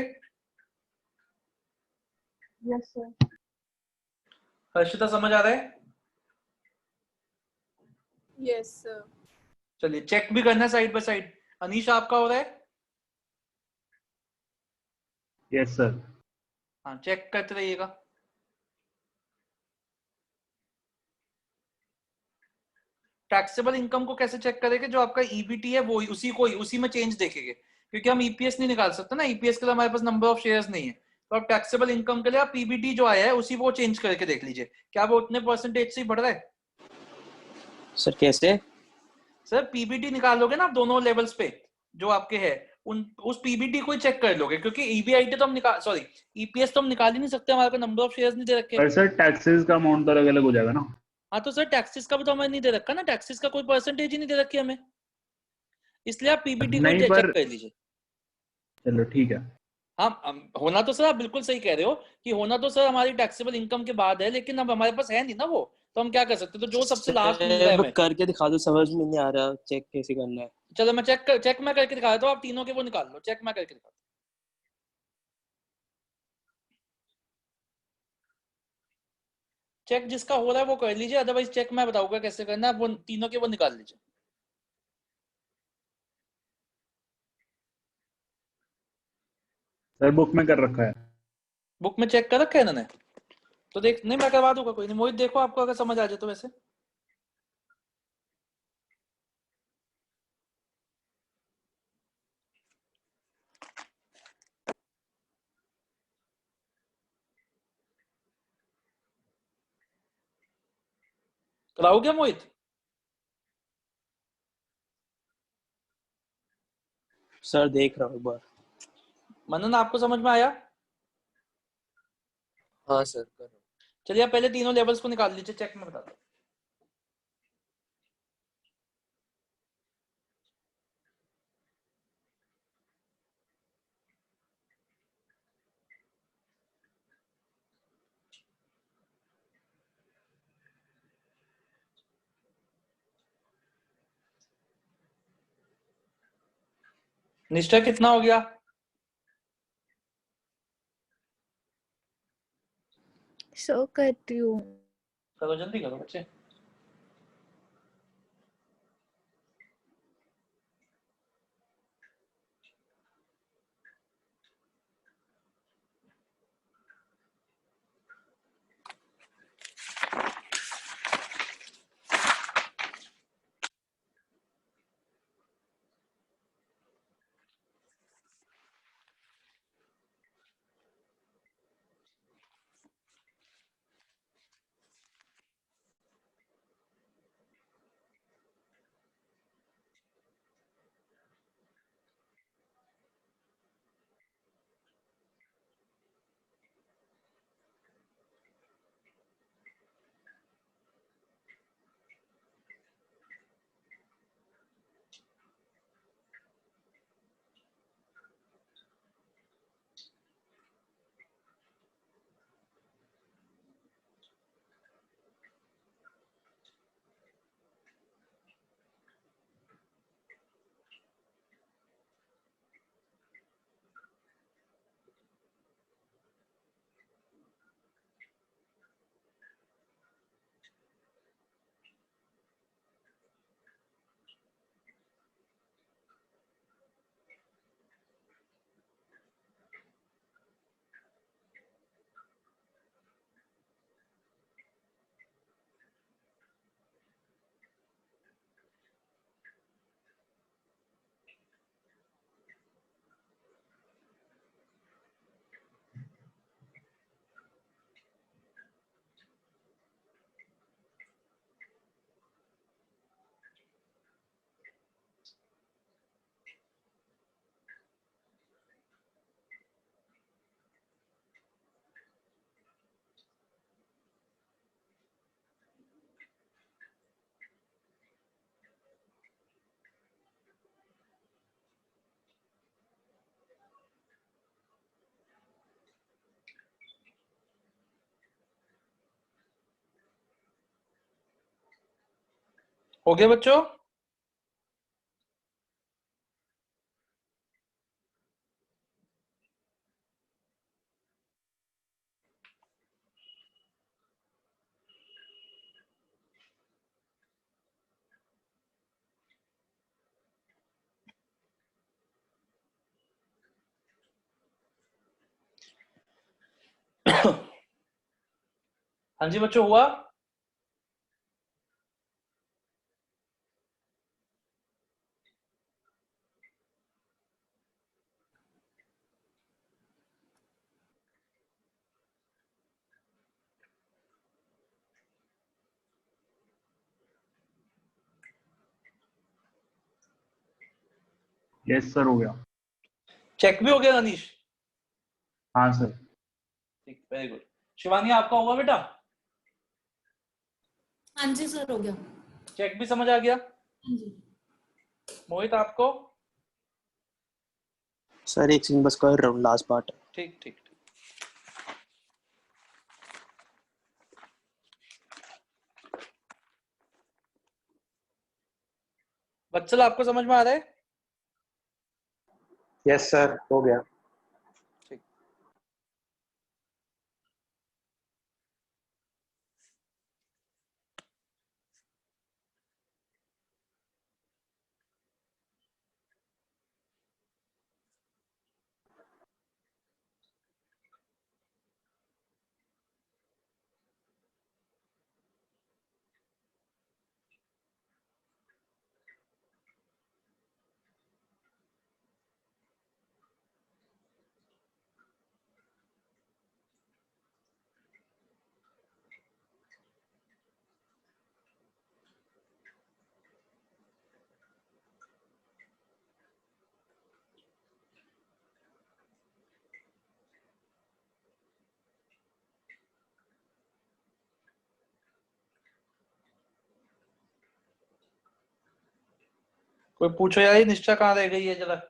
Speaker 7: Yes sir.
Speaker 1: हर्षिता समझ आ रहा है?
Speaker 3: Yes sir.
Speaker 1: चलिए चेक भी करना है साइड बाय साइड। अनीशा आपका हो रहा है?
Speaker 2: Yes sir.
Speaker 1: हाँ चेक करते रहिएगा। टैक्सेबल इनकम को कैसे चेक करेंगे? जो आपका ईबीटी है वो उसी में चेंज देखेंगे, क्योंकि हम ईपीएस नहीं निकाल सकते ना, ईपीएस के लिए हमारे पास नंबर ऑफ शेयर्स नहीं है। तो आप टैक्सेबल इनकम के लिए आप पीबीटी जो आया है उसी वो चेंज करके देख लीजिए, क्या वो उतने परसेंटेज से ही बढ़ रहा है।
Speaker 4: सर कैसे?
Speaker 1: सर पीबीटी निकालोगे ना आप दोनों लेवल्स पे जो आपके है, उस पीबीटी को ही चेक कर लोगे, क्योंकि ईबीआईटी तो हम ईपीएस तो हम निकाल ही नहीं सकते, हमारे को नंबर ऑफ शेयर्स नहीं दे रखे।
Speaker 2: पर सर टैक्सेस का अमाउंट तो अलग अलग हो जाएगा ना?
Speaker 1: हाँ तो सर टैक्सेस का भी तो हमें नहीं दे रखा ना, टैक्सेस का कोई परसेंटेज ही नहीं दे रखी हमें, इसलिए आप पीबीटी को
Speaker 2: नहीं,
Speaker 1: चेक
Speaker 2: पर
Speaker 1: कर लीजिए।
Speaker 2: चलो ठीक है।
Speaker 1: हाँ होना तो सर आप बिल्कुल सही कह रहे हो कि होना तो सर हमारी टैक्सेबल इनकम के बाद है, लेकिन अब हमारे पास है नहीं ना वो, तो हम क्या कर सकते हैं? तो जो सबसे लास्ट मिल रहा है हमें,
Speaker 4: करके दिखा दो, समझ में नहीं आ रहा चेक कैसे करना है।
Speaker 1: चलो मैं चेक मैं करके दिखा देता हूँ, आप तीनों के वो निकाल लो, चेक मैं करके दिखा। चेक जिसका हो रहा है वो कर लीजिए, अदरवाइज चेक मैं बताऊंगा कैसे करना है, वो तीनों के वो निकाल लीजिए।
Speaker 2: सर बुक में कर रखा है।
Speaker 1: बुक में चेक कर रखा है इन्होंने? तो देख, नहीं मैं करवा दूंगा, कोई नहीं। मोहित देखो, आपको अगर समझ आ जाए तो। वैसे कराओ क्या मोहित?
Speaker 4: सर देख रहा हूँ एक बार।
Speaker 1: मनन आपको समझ में आया?
Speaker 9: हाँ सर करो।
Speaker 1: चलिए आप पहले तीनों लेवल्स को निकाल लीजिए, चेक में बताता हूँ। निष्ठा कितना हो गया?
Speaker 3: शो करती हूँ।
Speaker 1: करो, जल्दी करो बच्चे। हो गया बच्चों? हाँ जी बच्चों, हुआ?
Speaker 2: यस सर, हो गया।
Speaker 1: चेक भी हो गया अनीश?
Speaker 2: हाँ सर।
Speaker 1: ठीक, वेरी गुड। शिवानी आपका हुआ बेटा?
Speaker 8: हाँ जी सर हो गया।
Speaker 1: चेक भी समझ आ गया?
Speaker 8: हाँ जी।
Speaker 1: मोहित आपको?
Speaker 4: सर एक सीन बस कर रहा हूँ, लास्ट पार्ट।
Speaker 1: ठीक ठीक ठीक। बच्चल आपको समझ में आ रहा है?
Speaker 9: यस सर हो गया।
Speaker 1: ठीक। कोई पूछो यार, ये निष्ठा कहाँ रह गई है जरा।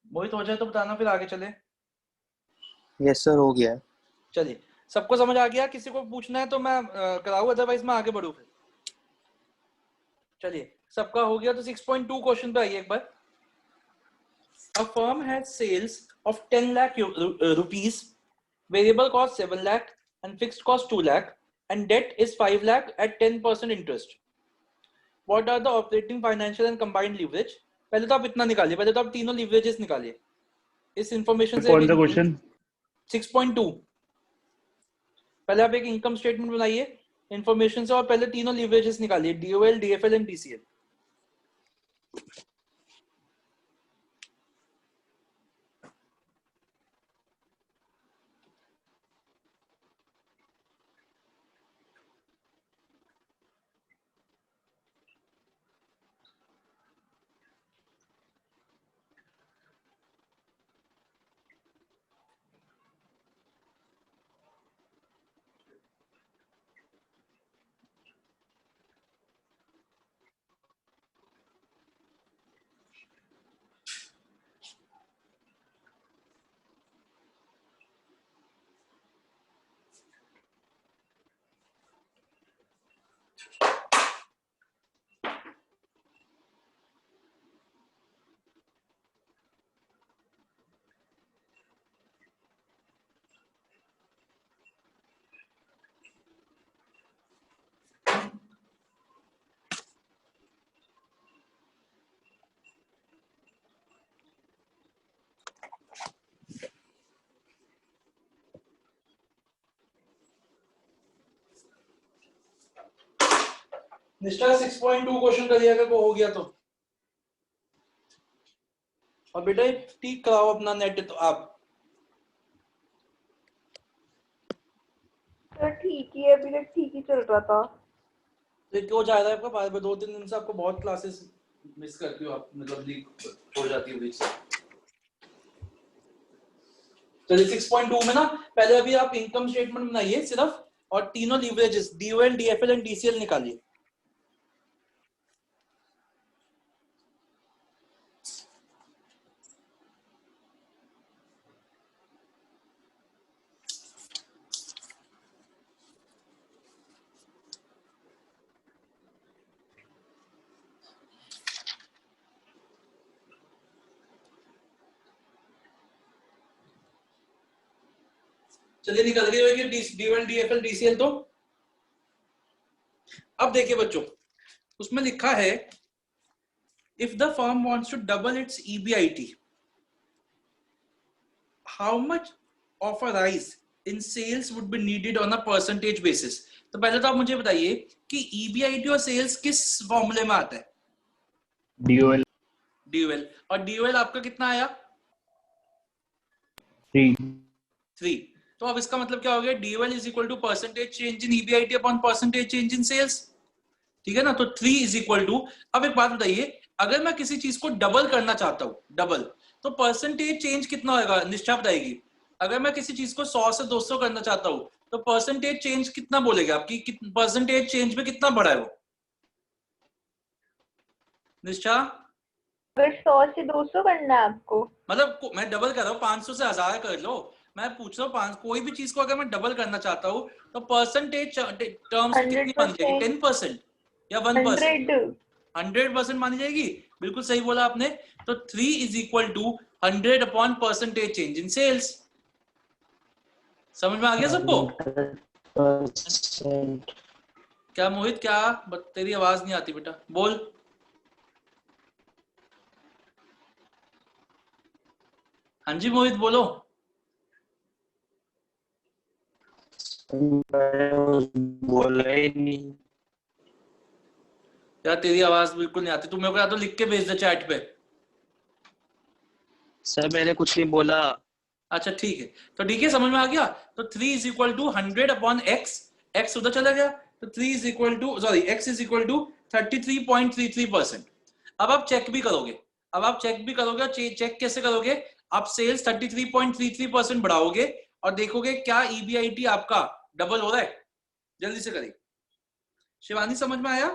Speaker 1: मोहित हो जाए तो बताना, फिर आगे चले।
Speaker 4: यस सर, हो गया है।
Speaker 1: चलिए, सबको समझ आ गया? किसी को पूछना है तो मैं कराऊं, अदरवाइज मैं आगे बढ़ूं फिर। चलिए, सबका हो गया तो 6.2 क्वेश्चन पे आइए एक बार। A firm has sales of 10 lakh rupees, variable cost 7 lakh and fixed cost 2 lakh and debt is 5 lakh at 10% interest. What are the operating, financial and combined leverage? पहले तो आप इतना निकालिए, पहले तो आप तीनों लीवरेजेस निकालिए इस इंफॉर्मेशन से।
Speaker 2: कौन सा क्वेश्चन?
Speaker 1: 6.2। पहले आप एक इनकम स्टेटमेंट बनाइए इंफॉर्मेशन से और पहले तीनों लीवरेजेस निकालिए, DOL, DFL एंड DCL। निष्ठा 6.2 क्वेश्चन करिएगा, को हो गया तो। और बेटा ठीक कराओ अपना नेट तो आप।
Speaker 7: सर ठीक ही है, अभी तक ठीक ही चल रहा था।
Speaker 1: तो क्यों जा रहा है आपका बार बार? 2-3 दिन से आपको बहुत क्लासेस मिस करती हो आप, मतलब लीक हो जाती है बीच से। चलिए 6.2 में ना पहले अभी आप इनकम स्टेटमेंट बनाइए सिर्फ, और तीनों leverages DOL, DFL and DCL निकालिए। चलिए निकल गई होगी DOL, DFL, DCL। तो अब देखिए बच्चों, उसमें लिखा है if the firm wants to double its EBIT, how much of a rise in sales would be needed on a percentage basis. तो पहले तो आप मुझे बताइए कि EBIT और सेल्स किस फॉर्मूले में आता है?
Speaker 2: DOL
Speaker 1: DOL। और DOL आपका कितना आया?
Speaker 2: 3।
Speaker 1: तो अब इसका मतलब क्या हो गया? DOL is equal to percentage change in EBIT upon percentage change in sales. ठीक है ना? तो 3 इज इक्वल टू, अब एक बात बताइए, अगर मैं किसी चीज को डबल करना चाहता हूं, डबल, तो परसेंटेज चेंज कितना होगा? निष्ठा बताएगी। अगर मैं किसी चीज को 100 से 200 करना चाहता हूं तो परसेंटेज चेंज कितना बोलेगा आपकी? परसेंटेज चेंज में कितना बढ़ा है वो निष्ठा?
Speaker 7: अगर 100 से 200 करना है आपको,
Speaker 1: मतलब मैं डबल कर रहा हूँ, 500 से 1000 कर लो। मैं पूछ रहा हूँ कोई भी चीज को अगर मैं डबल करना चाहता हूँ तो परसेंटेज टर्म्स कितनी मानी जाएगी? 10% या 1%? 100% मानी जाएगी। बिल्कुल सही बोला आपने। तो 3 is equal to 100 upon percentage change in sales. समझ में आ गया सबको?
Speaker 4: 100%।
Speaker 1: क्या मोहित, क्या तेरी आवाज नहीं आती बेटा, बोल। हाँ जी मोहित बोलो।
Speaker 4: बोला ही नहीं
Speaker 1: यार तेरी आवाज बिल्कुल नहीं आती, तू मेरे को या तो लिख के भेज दे चैट पे।
Speaker 4: सर, मैंने कुछ नहीं बोला।
Speaker 1: अच्छा ठीक है, तो ठीक है, समझ में आ गया। तो 3 is equal to 100 upon X, X उधर चला गया, तो 3 is equal to, sorry, X is equal to 33.33%। अब आप चेक भी करोगे, चेक कैसे करोगे? आप सेल्स 33.33% बढ़ाओगे और देखोगे क्या EBIT आपका डबल हो रहा है। जल्दी से करिए, शिवानी समझ में आया?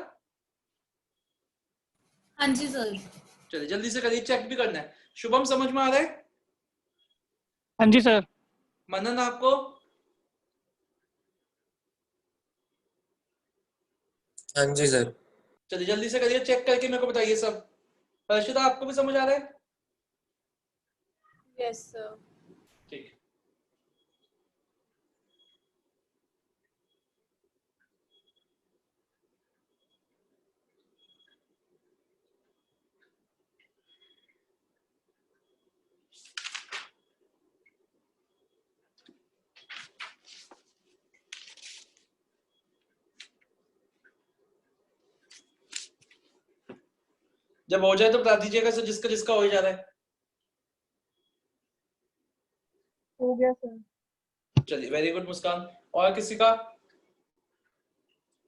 Speaker 8: हाँ जी सर।
Speaker 1: चलिए जल्दी से करिए, चेक भी करना है। शुभम समझ में आ रहा है?
Speaker 5: हाँ जी सर।
Speaker 1: मनन आपको?
Speaker 9: हाँ जी सर।
Speaker 1: चलिए जल्दी से करिए, चेक करके मेरे को बताइए सब। हर्षिता आपको भी समझ आ रहा है?
Speaker 8: Yes sir.
Speaker 1: ठीक। जब हो जाए तो बता दीजिएगा सर, जिसका जिसका हो जा रहा है।
Speaker 7: हो गया सर।
Speaker 1: चलिए वेरी गुड मुस्कान। और किसी का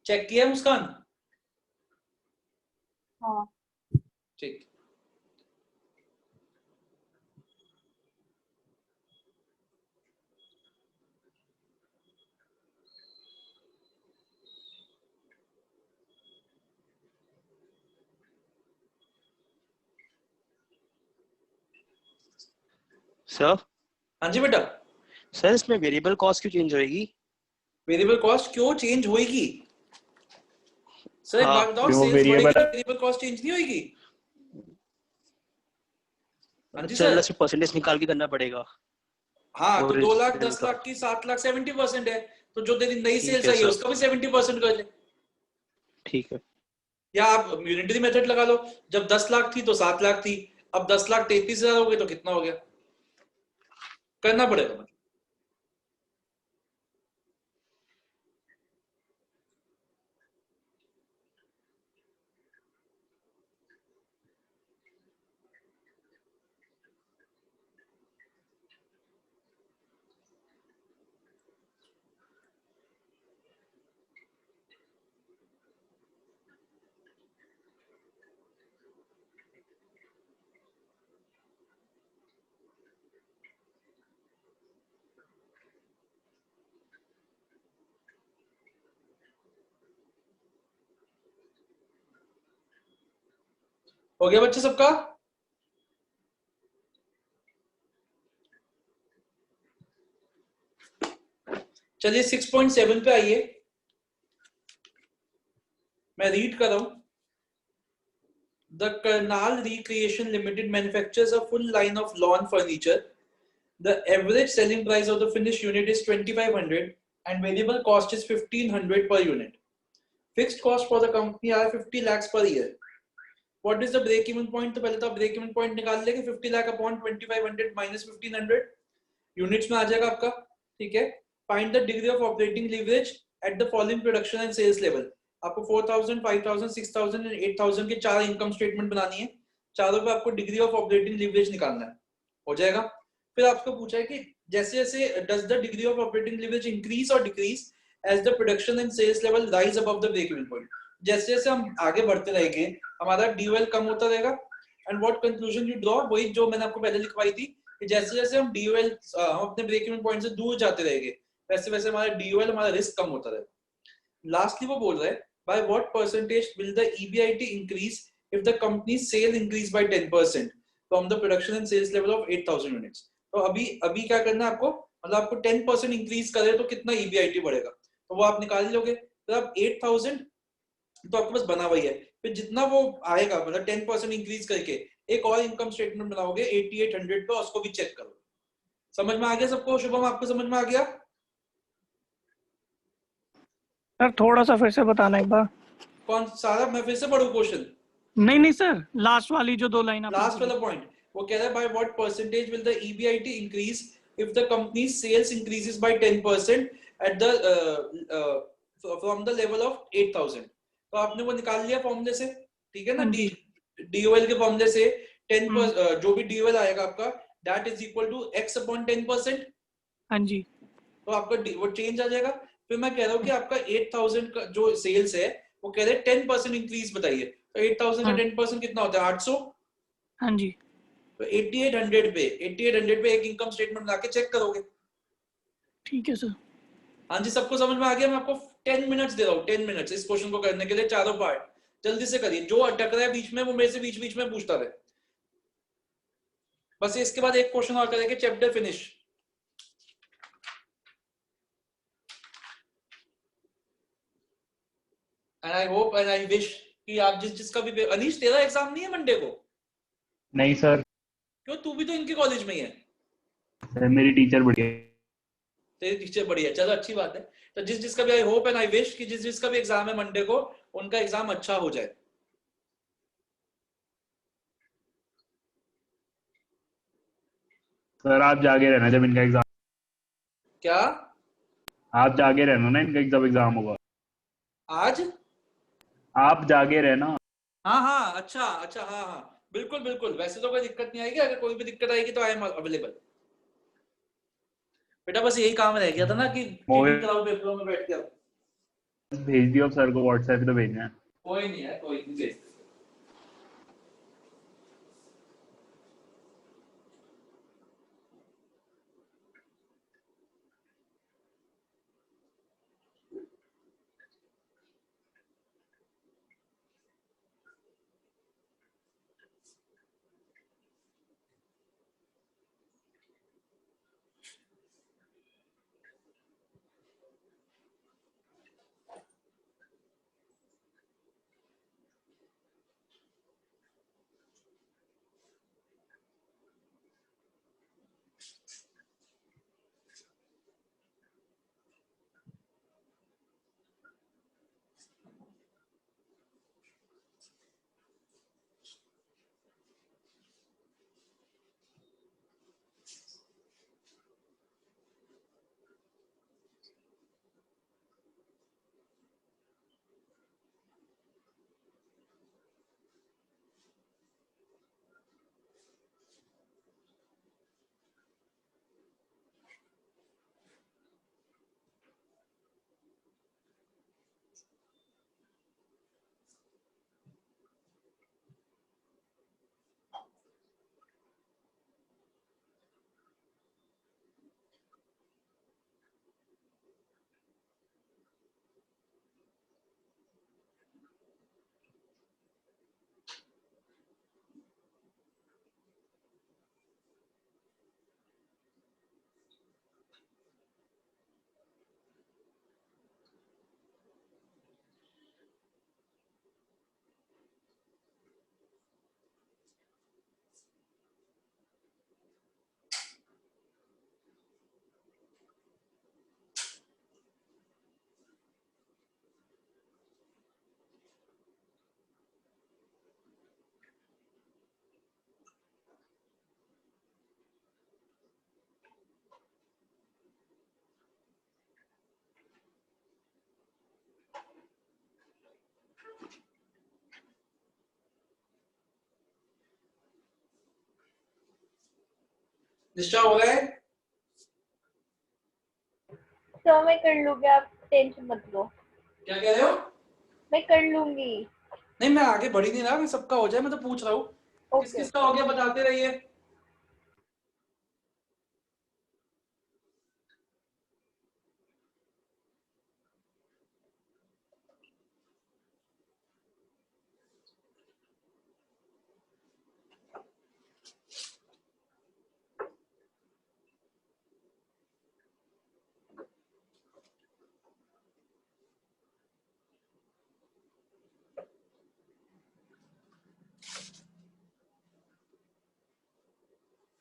Speaker 1: चेक किया है मुस्कान?
Speaker 7: हाँ।
Speaker 1: ठीक।
Speaker 4: सर
Speaker 1: हाँ जी बेटा।
Speaker 4: सर इसमें वेरिएबल कॉस्ट क्यों चेंज होएगी?
Speaker 1: वेरिएबल कॉस्ट क्यों चेंज होएगी? सर एक
Speaker 4: हाँ,
Speaker 1: बात बताओ,
Speaker 2: क्यों
Speaker 1: सेल्स बढ़ेगी
Speaker 2: variable-
Speaker 1: तो वेरिएबल कॉस्ट चेंज नहीं होएगी? हाँ जी
Speaker 4: अच्छा,
Speaker 1: सर।
Speaker 4: मतलब परसेंटेज निकाल के करना पड़ेगा।
Speaker 1: हाँ तो 2 लाख,
Speaker 4: Original
Speaker 1: 10
Speaker 4: का।
Speaker 1: लाख की 7 लाख 70% है, तो जो तेरी नई
Speaker 4: ठीक
Speaker 1: सेल्स
Speaker 4: है
Speaker 1: आई है
Speaker 4: सर।
Speaker 1: उसका भी 70% कर ले।
Speaker 4: ठीक है।
Speaker 1: या आप यूनिटरी मेथड लगा लो, जब 10 लाख थी तो 7 लाख थी, अब 10,33,000 हो गए तो कितना हो गया? करना पड़ेगा मतलब। हो गया बच्चे सबका? चलिए 6.7 पे आइए, मैं रीड कर रहा हूं। The Karnal Recreation Limited manufactures a full line of lawn furniture. The average selling price of the finished unit is 2,500 and variable cost is 1,500 per unit. Fixed cost for the company are 50 lakhs per year. What is the break-even point? तो पहले तो आप break-even point निकाल लेंगे, 50 lakh upon 2,500 minus 1,500 units में आ जाएगा आपका, ठीक है? Find the degree of operating leverage at the following production and sales level. आपको 4,000, 5,000, 6,000 and 8,000 के 4 इनकम स्टेटमेंट बनानी है। चारों पे आपको डिग्री ऑफ ऑपरेटिंग लीवरेज निकालना है, हो जाएगा। फिर आपको पूछा है कि जैसे जैसे does the degree of operating leverage increase और decrease as the production and sales level rise above the break even point. जैसे जैसे हम आगे बढ़ते रहेंगे हमारा डीओएल कम होता रहेगा। And what conclusion you draw, वही जो मैंने आपको पहले लिखवाई थी कि जैसे जैसे हम डीओएल हम अपने ब्रेक इवन पॉइंट से दूर जाते रहेंगे वैसे वैसे हमारा डीओएल, हमारा रिस्क कम होता रहेगा। लास्टली वो बोल रहा है by what percentage will the EBIT increase if the company's sale increase by 10% from the production and sales level of 8,000 units? तो अभी क्या करना है आपको, मतलब आपको 10% इंक्रीज करे तो कितना EBIT बढ़ेगा, तो वो आप निकाल ही लोगे। तो अब 8,000 तो आपके पास बना हुआ है, फिर जितना वो आएगा मतलब 10% इंक्रीज करके एक और इनकम स्टेटमेंट बनाओगे 8800 पे, उसको भी चेक करो। समझ में आ गया सबको? शुभम आपको समझ में आ गया?
Speaker 5: सर थोड़ा सा फिर से बताना एक बार।
Speaker 1: कौन सारा, मैं फिर से पढ़ूं क्वेश्चन?
Speaker 5: नहीं सर, लास्ट वाली जो 2 लाइन आपने
Speaker 1: लास्ट वाला पॉइंट वो कह रहा है by what percentage will the EBIT increase if the company's sales increases by 10% at the from the level of 8,000। तो आपने वो निकाल लिया फॉर्मूले से, ठीक है ना? DOL के फॉर्मूले से 10% जो भी DOL आएगा आपका that is equal to x upon 10%।
Speaker 5: हाँ जी।
Speaker 1: तो आपका वो चेंज आ जाएगा। फिर मैं कह रहा हूँ कि आपका 8,000 का जो सेल्स है वो कह रहे हैं 10% इंक्रीज बताइए, तो 8,000 का 10% कितना होता है? 800।
Speaker 5: हाँ जी।
Speaker 1: तो 8800 पे एक इनकम स्टेटमेंट बना के चेक करोगे।
Speaker 5: ठीक है सर।
Speaker 1: हाँ जी, सबको समझ में आ गया? मैं आपको 10 मिनट्स दे रहा हूँ, 10 मिनट्स इस क्वेश्चन को करने के लिए, चारों पार्ट जल्दी से करिए। जो अटक रहा है बीच में वो मेरे से बीच बीच में पूछता रहे। बस इसके बाद एक क्वेश्चन और करेंगे, chapter finish. And I hope and I wish कि आप जिसका भी अनीश, तेरा एग्जाम नहीं है मंडे को?
Speaker 2: नहीं सर,
Speaker 1: क्यों, तू भी तो इनके कॉलेज में ही है।
Speaker 2: सर मेरी टीचर बढ़िया है।
Speaker 1: तेरी टीचर बढ़िया, चलो अच्छी बात है। तो जिसका भी, I hope and I wish कि जिसका भी एग्जाम है मंडे को, उनका एग्जाम अच्छा हो जाए।
Speaker 2: सर आप जागे रहना जब इनका एग्जाम,
Speaker 1: क्या
Speaker 2: आप जागे रहना ना, इनका जब एग्जाम होगा
Speaker 1: आज?
Speaker 2: आप जागे रहना।
Speaker 1: हाँ हाँ, अच्छा अच्छा, हाँ हाँ, बिल्कुल बिल्कुल। वैसे तो कोई दिक्कत नहीं आएगी, अगर कोई भी दिक्कत आएगी तो आई एम अवेलेबल। बेटा बस यही काम रह गया था ना कि चीटिंग
Speaker 2: मोहित
Speaker 1: कराओ पेपरों में बैठ के।
Speaker 2: भेज दियो सर को, व्हाट्सएप पे तो भेजना है।
Speaker 1: कोई नहीं है, कोई नहीं भेजते। डिस्टर्ब हो रहा है?
Speaker 7: तो मैं कर लूंगी, आप टेंशन मत लो।
Speaker 1: क्या कह रहे हो?
Speaker 7: मैं कर लूंगी।
Speaker 1: नहीं, मैं आगे बढ़ ही नहीं रहा, मैं सबका हो जाए, मैं तो पूछ रहा हूँ। किस
Speaker 7: ओके
Speaker 1: किस का हो गया बताते रहिए।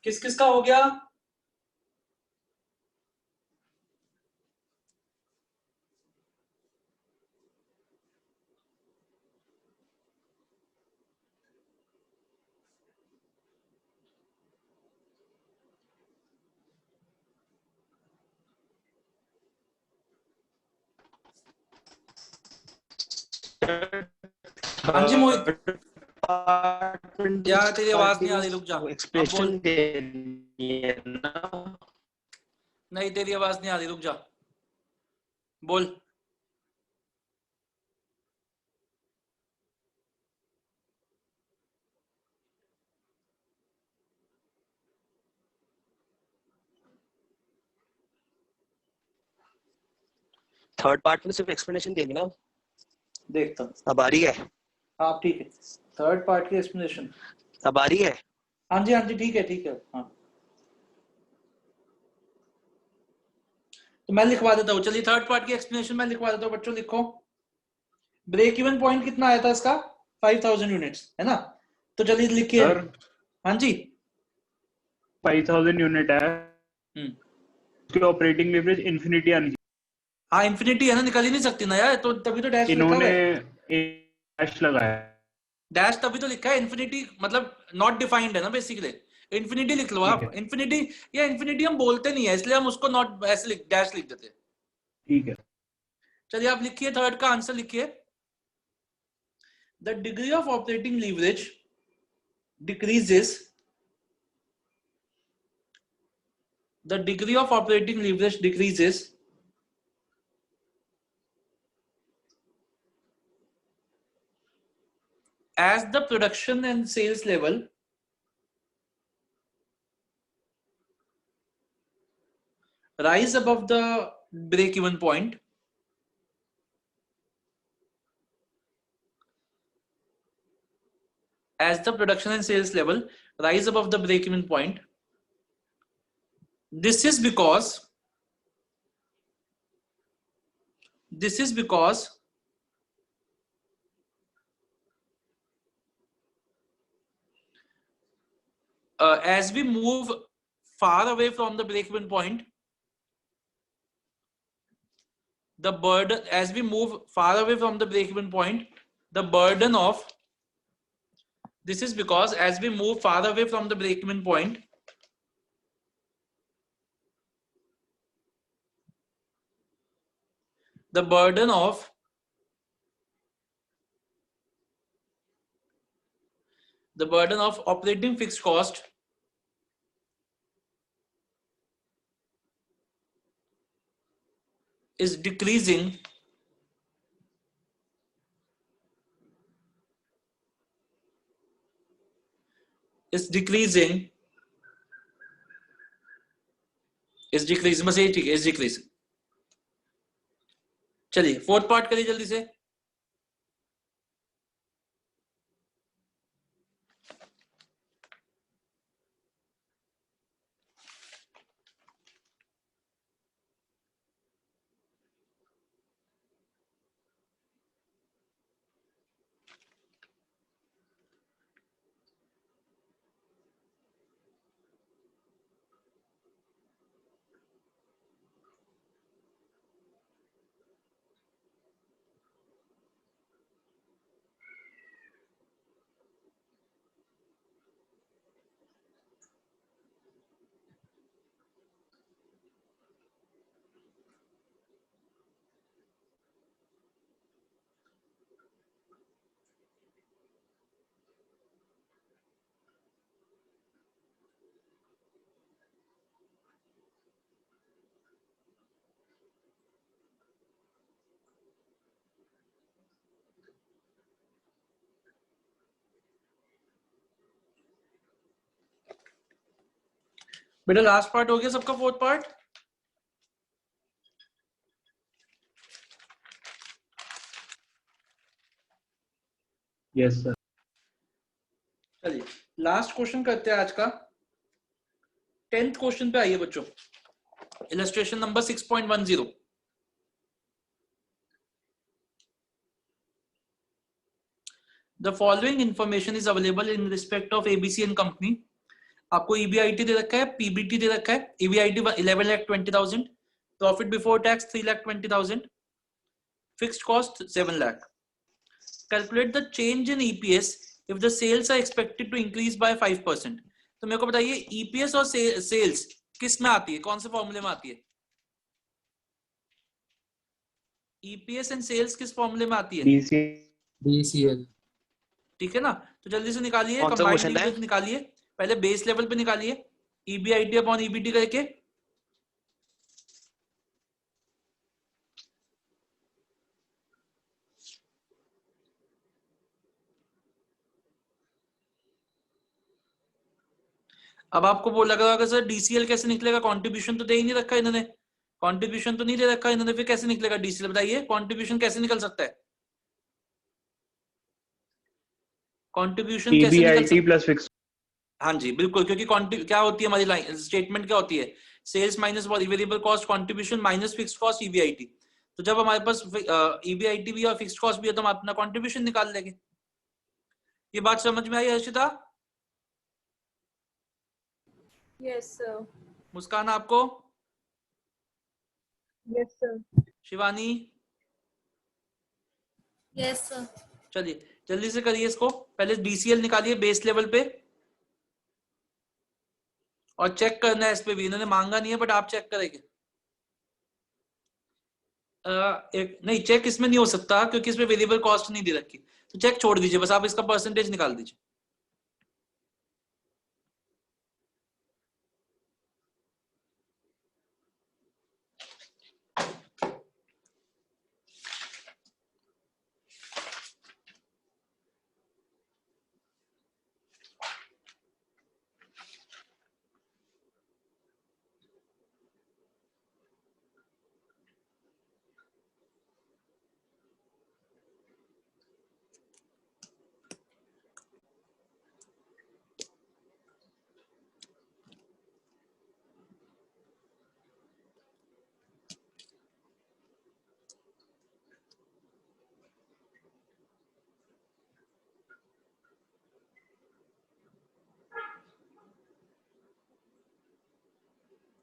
Speaker 1: किस किस का हो गया? हाँ जी मोहित, यार तेरी आवाज नहीं आ रही, रुक जा, अब बोल।
Speaker 4: एक्सप्रेशन देनी है ना।
Speaker 1: नहीं, तेरी आवाज नहीं आ रही, रुक जा, बोल।
Speaker 4: थर्ड पार्ट में सिर्फ एक्सप्लेनेशन देंगे ना?
Speaker 1: देखता हूँ।
Speaker 4: अब आ रही है?
Speaker 1: हाँ ठीक है, थर्ड पार्ट की एक्सप्लेनेशन।
Speaker 4: अब आ रही है?
Speaker 1: हाँ जी ठीक है हाँ। तो मैं लिखवा देता हूँ, चलिए थर्ड पार्ट की एक्सप्लेनेशन मैं लिखवा देता हूँ। बच्चों लिखो, ब्रेक इवन पॉइंट कितना आया था इसका? 5000 यूनिट्स, है ना? तो चलिए लिखिए।
Speaker 2: सर
Speaker 1: हाँ जी
Speaker 2: 5000 यूनिट है, उसकी ऑपरेटिंग लीवरेज इन्फिनिटी आनी चाहिए।
Speaker 1: हाँ इन्फिनिटी है ना, निकल ही नहीं सकती ना यार, तो तभी तो डैश लिखा हुआ
Speaker 2: इन्होंने
Speaker 1: है।
Speaker 2: डैश लगाया।
Speaker 1: डैश तभी तो लिखा है, इन्फिनिटी मतलब नॉट डिफाइंड है ना बेसिकली। इन्फिनिटी लिख लो
Speaker 2: ठीक
Speaker 1: आप,
Speaker 2: है।
Speaker 1: इन्फिनिटी, या इन्फिनिटी हम बोलते नहीं है इसलिए हम उसको नॉट ऐसे लिख, डैश लिख देते हैं।
Speaker 2: ठीक है।
Speaker 1: चलिए आप लिखिए, थर्ड का आंसर लिखिए। The degree of operating leverage decreases, the degree of operating leverage decreases as the production and sales level rise above the break even point. As the production and sales level rise above the break even point. This is because as we move far away from the break even point, the burden, as we move far away from the break even point, the burden of, this is because as we move far away from the break even point, the burden of operating fixed cost is decreasing बस ये ठीक है, is decreasing। चलिए फोर्थ पार्ट करिए जल्दी से। बेटा लास्ट पार्ट हो गया सबका, फोर्थ पार्ट।
Speaker 2: Yes sir.
Speaker 1: चलिए लास्ट क्वेश्चन करते हैं आज का। 10th क्वेश्चन पे आइए बच्चों, illustration number 6.10। The following information is available in respect of ABC and company। आपको EBIT दे रखा है, PBT दे रखा है। EBIT 11,20,000, profit before tax 3,20,000, fixed cost 7 lakh. Calculate the change in EPS if the sales are expected to increase by 5%। तो मेरे को बताइए EPS और सेल्स किस में आती है, कौन से फॉर्मूले में आती है? EPS एंड सेल्स किस फॉर्मूले में आती है?
Speaker 9: DCL।
Speaker 1: ठीक है ना, तो जल्दी से निकालिए,
Speaker 4: कौन सा
Speaker 1: कंबाइंड
Speaker 4: क्वेश्चन है?
Speaker 1: लीवरेज निकालिए, पहले बेस लेवल पे निकालिए, EBIT अपॉन EBT करके। अब आपको वो लग रहा होगा सर DCL कैसे निकलेगा, कंट्रीब्यूशन तो दे ही नहीं रखा इन्होंने, कंट्रीब्यूशन तो नहीं दे रखा इन्होंने, फिर कैसे निकलेगा डीसीएल बताइए, कंट्रीब्यूशन कैसे निकल सकता है, कंट्रीब्यूशन कैसे निकल सकता
Speaker 2: EBIT
Speaker 1: है?
Speaker 2: Plus fix.
Speaker 1: हाँ जी बिल्कुल, क्योंकि क्या होती है हमारी लाइन स्टेटमेंट क्या होती है, sales minus variable cost contribution minus fixed cost EBIT. तो जब हमारे पास ईबीआईटी भी और फिक्स्ड कॉस्ट भी है तो हम अपना कंट्रीब्यूशन निकाल लेंगे। ये बात समझ में आई हर्षिता?
Speaker 7: Yes sir.
Speaker 1: मुस्कान आपको?
Speaker 7: Yes sir.
Speaker 1: Shivani?
Speaker 8: Yes sir.
Speaker 1: चलिए जल्दी से करिए इसको, पहले डीसीएल निकालिए बेस लेवल पे और चेक करना है इस पे भी, इन्होंने मांगा नहीं है बट आप चेक करेंगे। नहीं चेक इसमें नहीं हो सकता क्योंकि इसमें वेरिएबल कॉस्ट नहीं दे रखी, तो चेक छोड़ दीजिए, बस आप इसका परसेंटेज निकाल दीजिए।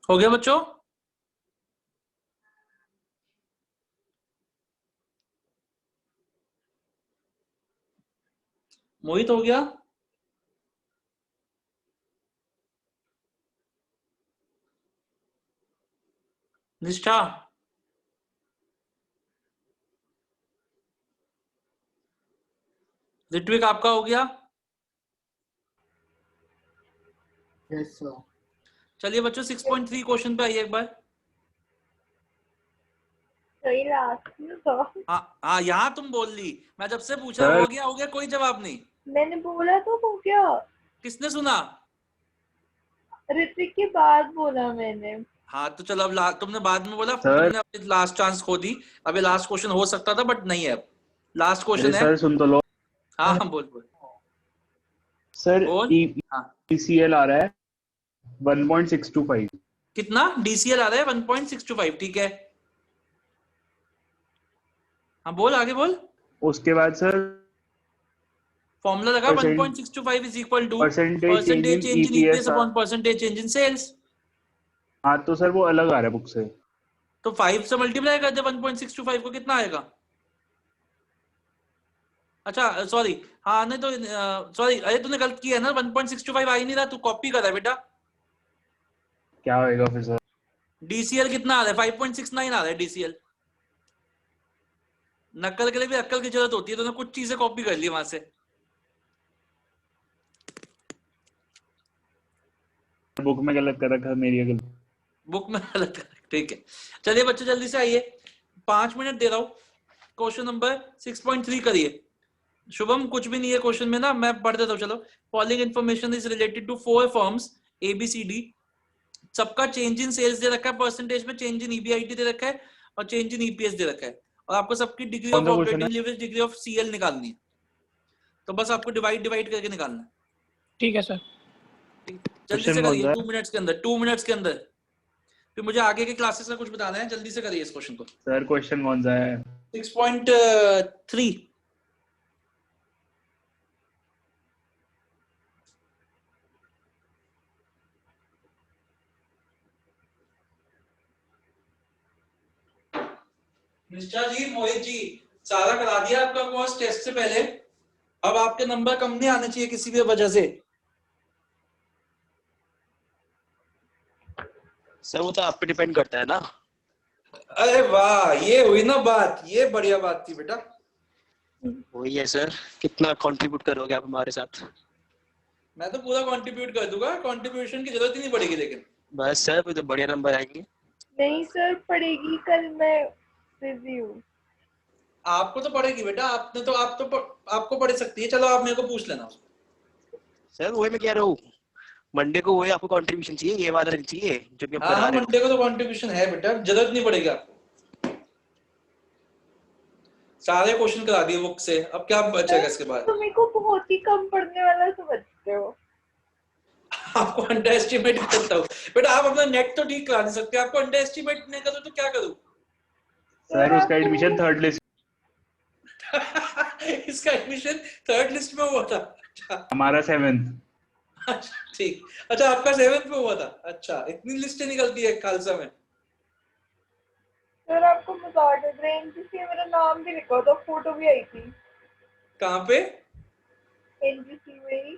Speaker 1: हो गया बच्चों? मोहित हो गया? निष्ठा? ऋत्विक आपका हो गया?
Speaker 6: Yes sir.
Speaker 1: चलिए बच्चों 6.3 क्वेश्चन पे आइए एक बार।
Speaker 7: सही लास्ट में तो
Speaker 1: हाँ यहाँ तुम बोल ली, मैं जब से पूछा
Speaker 2: सर।
Speaker 1: हो गया कोई जवाब नहीं।
Speaker 7: मैंने बोला तो हो गया।
Speaker 1: किसने सुना?
Speaker 7: ऋतिक की बात बोला मैंने।
Speaker 1: हाँ तो चलो अब तुमने बाद में बोला,
Speaker 2: सर।
Speaker 1: तुमने अपनी लास्ट चांस खो दी। अब ये लास्ट क्वेश्चन हो सकता था बट नहीं है, अब लास्ट क्वेश्चन है।
Speaker 2: सर सुन तो लो।
Speaker 1: हाँ हाँ बोल बोल
Speaker 2: सर
Speaker 1: बोल। हाँ
Speaker 2: ECL आ रहा है 1.625।
Speaker 1: कितना डीसीएल आ रहा है? 1.625 ठीक है। हाँ बोल आगे बोल।
Speaker 2: उसके बाद सर
Speaker 1: फॉर्मूला लगा
Speaker 2: Percent-
Speaker 1: 1.625 is equal to
Speaker 2: percentage
Speaker 1: percentage change in EPS upon percentage change in sales.
Speaker 2: हाँ तो सर वो अलग आ रहा है बुक से।
Speaker 1: तो 5 से मल्टीप्लाई कर दे 1.625 को, कितना आएगा? अच्छा सॉरी, हाँ नहीं तो सॉरी, अरे तूने गलत किया है ना, 1.625 आ ही नहीं रहा, तू कॉपी कर रहा है बेटा।
Speaker 2: क्या होएगा फिर सर?
Speaker 1: डीसीएल कितना आ रहा है? 5.69 आ रहा है डीसीएल। नकल के लिए भी अक्ल की जरूरत होती है, तूने कुछ चीजें कॉपी कर ली वहां से।
Speaker 2: बुक में गलत कर रखा है, मेरी गलत।
Speaker 1: बुक में गलत कर, ठीक है। चलिए बच्चों जल्दी से आइए, 5 मिनट दे रहा हूँ। क्वेश्चन नंबर 6.3 करिए। शुभम कुछ भी नहीं है क्वेश्चन में ना, मैं पढ़ देता हूँ। चलो, following information is related to 4 firms ABCD। सबका चेंज इन सेल्स दे रखा है परसेंटेज में, चेंज इन EBIT दे रखा है और चेंज इन EPS दे रखा है, और आपको सबकी डिग्री
Speaker 2: कौन
Speaker 1: ऑफ
Speaker 2: सा क्वेश्चन
Speaker 1: ऑपरेटिंग
Speaker 2: है?
Speaker 1: लिवरेज, डिग्री ऑफ CL निकालनी है। तो बस आपको डिवाइड करके निकालना है।
Speaker 5: ठीक है सर।
Speaker 1: जल्दी से
Speaker 2: क्वेश्चन कौन
Speaker 1: करिए,
Speaker 2: सा है?
Speaker 1: 2 मिनट्स के अंदर, 2 मिनट्स के अंदर। फिर मुझे आगे के क्लासेस का कुछ बताना है, जल्दी से करिए इस क्वेश्चन को।
Speaker 2: सर क्वेश्चन कौन सा है?
Speaker 1: 6.3। निष्ठा जी, मोहित जी, सारा करा दिया आपका कोर्स टेस्ट से पहले। अब आपके नंबर कम नहीं आने चाहिए किसी भी वजह से।
Speaker 4: सर वो तो आप पे डिपेंड करता है ना।
Speaker 1: अरे वाह, ये हुई ना बात, ये बढ़िया बात थी बेटा।
Speaker 4: वही है सर, कितना कंट्रीब्यूट करोगे आप हमारे साथ?
Speaker 1: मैं तो पूरा कंट्रीब्यूट कर दूंगा, कंट्रीब्यूशन की जरूरत ही नहीं पड़ेगी। लेकिन
Speaker 4: बस सर वो तो बढ़िया नंबर आएंगे।
Speaker 7: नहीं सर पड़ेगी, कल मैं बिजी हूँ।
Speaker 1: आपको तो पड़ेगी बेटा, आपको पढ़ सकती है। चलो आप मेरे को पूछ लेना।
Speaker 4: सर वही मैं कह रहा हूँ, मंडे को वही आपको कंट्रीब्यूशन चाहिए, ये वाला नहीं चाहिए जो भी हम
Speaker 1: हाँ
Speaker 4: करा
Speaker 1: हाँ
Speaker 4: रहे हैं।
Speaker 1: मंडे को तो कंट्रीब्यूशन है बेटा, जरूरत नहीं पड़ेगी आपको, सारे क्वेश्चन करा दिए बुक से, अब क्या बचेगा इसके बाद?
Speaker 7: तुम मेरे को बहुत ही कम पढ़ने वाला समझते हो।
Speaker 1: आपको अंडर एस्टिमेट करता हूँ बेटा, आप अपना नेट तो ठीक करा नहीं सकते, आपको अंडर एस्टिमेट नहीं करो तो क्या करूँ?
Speaker 2: सर उसका एडमिशन थर्ड लिस्ट,
Speaker 1: इसका एडमिशन थर्ड लिस्ट में हुआ था? अच्छा
Speaker 2: हमारा 7th।
Speaker 1: ठीक, अच्छा आपका 7th में हुआ था, अच्छा इतनी लिस्टें निकलती है खालसा में।
Speaker 7: सर आपको मजाक लग रहा है, एनजीसी मेरा नाम भी लिखा था, फोटो भी आई थी।
Speaker 1: कहाँ पे?
Speaker 7: एनजीसी में ही।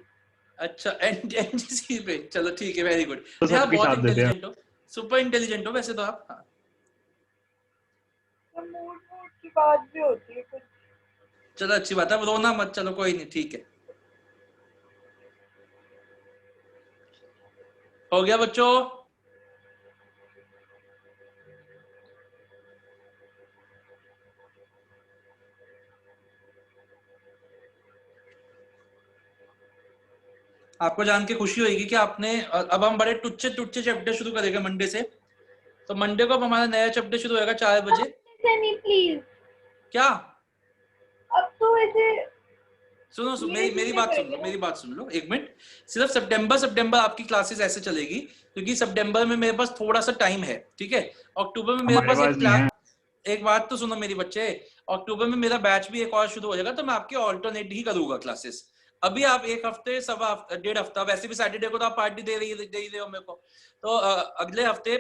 Speaker 1: अच्छा एनजीसी पे, चलो ठीक है, वेरी गुड।
Speaker 2: तो
Speaker 1: आप
Speaker 2: सबके
Speaker 1: बहुत
Speaker 2: साथ देते हैं।
Speaker 1: इंटेलिजेंट हो, सुपर इंटेलिजेंट हो वैसे तो आप। हाँ।
Speaker 7: तो मूड की बात भी होती है कुछ।
Speaker 1: चलो अच्छी बात है, अब रोना मत, चलो कोई नहीं, ठीक है। हो गया बच्चों? आपको जान के खुशी होगी कि आपने, अब हम बड़े टुच्चे टुच्चे चैप्टर शुरू करेंगे मंडे से। तो मंडे को अब हमारा नया चैप्टर शुरू होगा 4 बजे।
Speaker 7: नहीं प्लीज,
Speaker 1: क्या?
Speaker 7: अब तो ऐसे
Speaker 1: सुनो मेरी बात सुन लो, मेरी बात सुन लो एक मिनट। सिर्फ सितंबर आपकी क्लासेस ऐसे चलेगी, क्योंकि सितंबर में मेरे पास थोड़ा सा टाइम है, ठीक है। अक्टूबर में मेरे पास एक बात तो सुनो मेरी बच्चे, अक्टूबर में मेरा बैच भी एक और शुरू हो जाएगा, तो मैं आपके ऑल्टरनेट ही करूंगा क्लासेस। अभी आप एक हफ्ते, सवा डेढ़ हफ्ता, वैसे भी सैटरडे को तो आप पार्टी दे रही हो मेरे को, तो अगले हफ्ते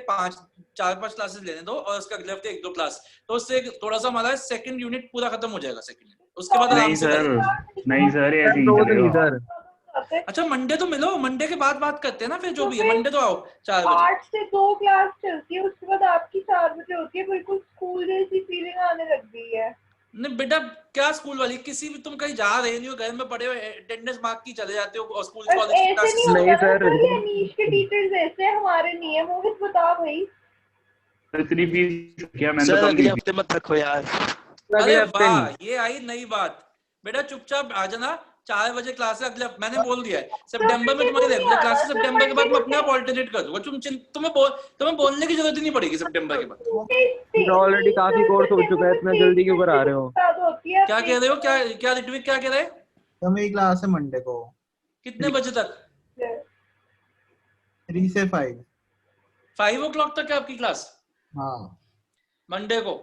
Speaker 1: 4-5 क्लासेस लेने दो, और उसके अगले हफ्ते 1-2 क्लास, तो उससे थोड़ा सा हमारा सेकंड यूनिट पूरा खत्म हो जाएगा। सेकंड यूनिट उसके बाद आराम
Speaker 2: नहीं
Speaker 1: से
Speaker 2: सर,
Speaker 1: करेंगे।
Speaker 2: नहीं सर, ऐसे ही चलेगा।
Speaker 1: अच्छा मंडे तो मिलो, मंडे के बाद बात करते हैं ना, फिर जो भी है मंडे तो आओ 4 बजे।
Speaker 7: 8 से 2 क्लास चलती है, उसके बाद आपकी 4 बजे होती है। बिल्कुल स्कूल जैसी फीलिंग आने लग गई है।
Speaker 1: नहीं बेटा, क्या स्कूल वाली, किसी भी तुम कहीं जा रहे नहीं हो, घर में पड़े हुए अटेंडेंस मार्क की चले जाते हो, और स्कूल कॉलेज की
Speaker 7: ऐसे
Speaker 1: क्लासेस
Speaker 7: नहीं
Speaker 1: से।
Speaker 7: होता ना सर, ये अनीश के टीचर्स ऐसे हैं, हमारे नहीं है। मोहित बता भाई।
Speaker 2: इतनी फीस क्या, मैंने
Speaker 4: सर
Speaker 2: तो कम
Speaker 4: अगले
Speaker 2: दी थी।
Speaker 4: हफ्ते मत रखो यार।
Speaker 1: अरे वाह, ये आई नई बात। बेटा चुपचाप आ जाना, 4 बजे क्लास है अगले, मैंने बोल दिया है सितंबर में तुम्हारी रेगुलर क्लास है, सितंबर के बाद मैं अपने आप ऑल्टरनेट कर दूंगा। तुम्हें बोलने की जरूरत ही नहीं पड़ेगी सितंबर के बाद।
Speaker 10: ऑलरेडी काफी कोर्स हो चुका है, इतना जल्दी क्यों करा रहे हो?
Speaker 1: क्या कह रहे हो, क्या ऋत्विक क्या कह रहे हैं?
Speaker 6: तो मेरी क्लास है मंडे को।
Speaker 1: कितने बजे तक?
Speaker 6: 3 से 5।
Speaker 1: 5 o'clock तक है आपकी क्लास
Speaker 6: हाँ
Speaker 1: मंडे को?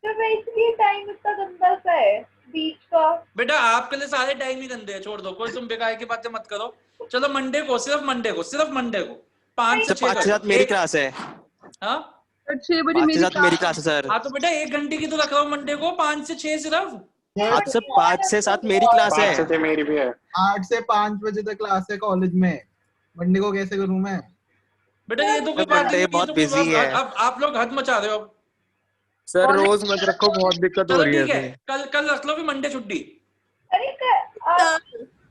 Speaker 7: तो इसलिए टाइम इतना गंदा सा है बीच का।
Speaker 1: बेटा आपके लिए सारे टाइम ही गंदे हैं, छोड़ दो, कोई तुम बेकार की बातें मत करो। चलो मंडे को, सिर्फ मंडे को 5 से 6
Speaker 4: 5 के साथ मेरी क्लास है।
Speaker 1: हाँ
Speaker 10: 6 बजे
Speaker 4: 5 के साथ मेरी क्लास है सर।
Speaker 1: हाँ तो बेटा 1 घंटे की तो रख रहा हूँ मंडे को, 5 से 6 सिर्फ।
Speaker 4: 5 से 7 मेरी क्लास है।
Speaker 9: 5 से मेरी भी है।
Speaker 6: 8 से 5 बजे तक क्लास है कॉलेज में। मंडे को कैसे करूँ मैं?
Speaker 1: बेटा ये तो कोई बात
Speaker 4: मंडे
Speaker 1: नहीं,
Speaker 4: बहुत बिजी है।
Speaker 1: अब आप लोग हद मचा रहे हो अब।
Speaker 10: सर रोज मत रखो, बहुत दिक्कत हो
Speaker 1: चलो
Speaker 10: रही
Speaker 1: ठीक है,
Speaker 10: है।
Speaker 1: कल रख लो भी मंडे छुट्टी।
Speaker 7: अरे आप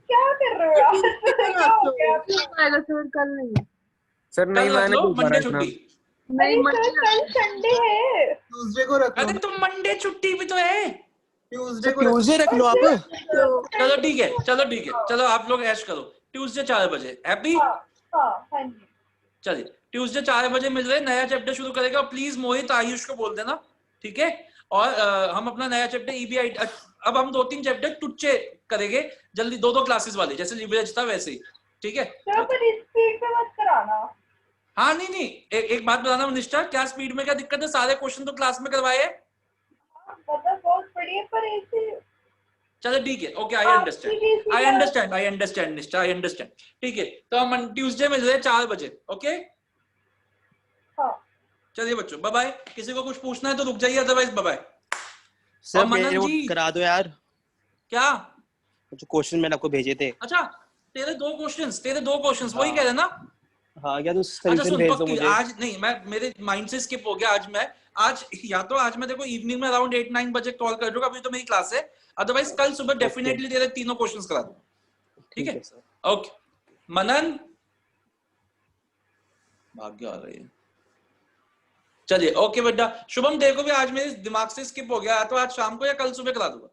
Speaker 7: क्या कर रहे हो यार? क्या हो गया आपको?
Speaker 10: सर कल नहीं, सर
Speaker 1: कल
Speaker 10: नहीं,
Speaker 1: रख
Speaker 10: मैंने
Speaker 1: लो
Speaker 10: तो
Speaker 1: मंडे छुट्टी।
Speaker 7: अरे सर कल संडे है।
Speaker 6: ट्यूसडे को रख लो।
Speaker 1: अरे तो मंडे छुट्टी भी तो है।
Speaker 6: ट्यूसडे को
Speaker 4: ट्यूसडे रख लो आप।
Speaker 1: चलो ठीक है, चलो आप लोग ऐश करो, ट्यूसडे 4 बजे हैप्पी।
Speaker 7: हाँ जी
Speaker 1: चलिए ट्यूसडे 4 बजे मिल रहे, नया चैप्टर शुरू करेगा। प्लीज मोहित आयुष को बोल देना, ठीक है। और हम अपना नया चैप्टर ईबीआई, अब हम 2-3 चैप्टर टुच्चे करेंगे जल्दी, 2-2 क्लासेस वाले, जैसे लिवरेज था वैसे ही, ठीक है।
Speaker 7: सर पर इस स्पीड पे मत कराना।
Speaker 1: हाँ नहीं एक बात बताना निष्ठा, क्या स्पीड में क्या दिक्कत है? सारे क्वेश्चन तो क्लास में करवाए।
Speaker 7: मतलब बहुत बढ़िया, पर ऐसे
Speaker 1: चलो ठीक है, ओके, आई अंडरस्टैंड निष्ठा, आई अंडरस्टैंड। ठीक है, तो हम ट्यूसडे मिल रहे 4 बजे, ओके।
Speaker 7: हाँ
Speaker 1: चलिए बच्चों, बाय बाय। किसी को कुछ पूछना है तो रुक जाइए, अदरवाइज बाय बाय।
Speaker 4: सर
Speaker 1: और
Speaker 4: मेरे
Speaker 1: मनन
Speaker 4: वो
Speaker 1: जी
Speaker 4: करा दो यार,
Speaker 1: क्या?
Speaker 4: जो क्वेश्चन मैंने आपको भेजे थे।
Speaker 1: अच्छा तेरे दो क्वेश्चंस वही कह रहे ना?
Speaker 4: हाँ क्या, तो
Speaker 1: अच्छा
Speaker 4: सॉल्यूशन
Speaker 1: सुन
Speaker 4: भेज दो
Speaker 1: पक्की,
Speaker 4: मुझे।
Speaker 1: आज नहीं, मैं मेरे माइंड से स्किप हो गया। आज मैं देखो इवनिंग में अराउंड 8-9 बजे कॉल कर दूंगा, अभी तो मेरी क्लास है। अदरवाइज कल सुबह डेफिनेटली तेरे तीनों क्वेश्चंस करा दूंगा, ठीक है
Speaker 4: सर।
Speaker 1: ओके। मनन भाग्य आ रही है। चलिए ओके बेटा। शुभम देखो भी आज मेरे दिमाग से स्किप हो गया, तो आज शाम को या कल सुबह करा दूंगा।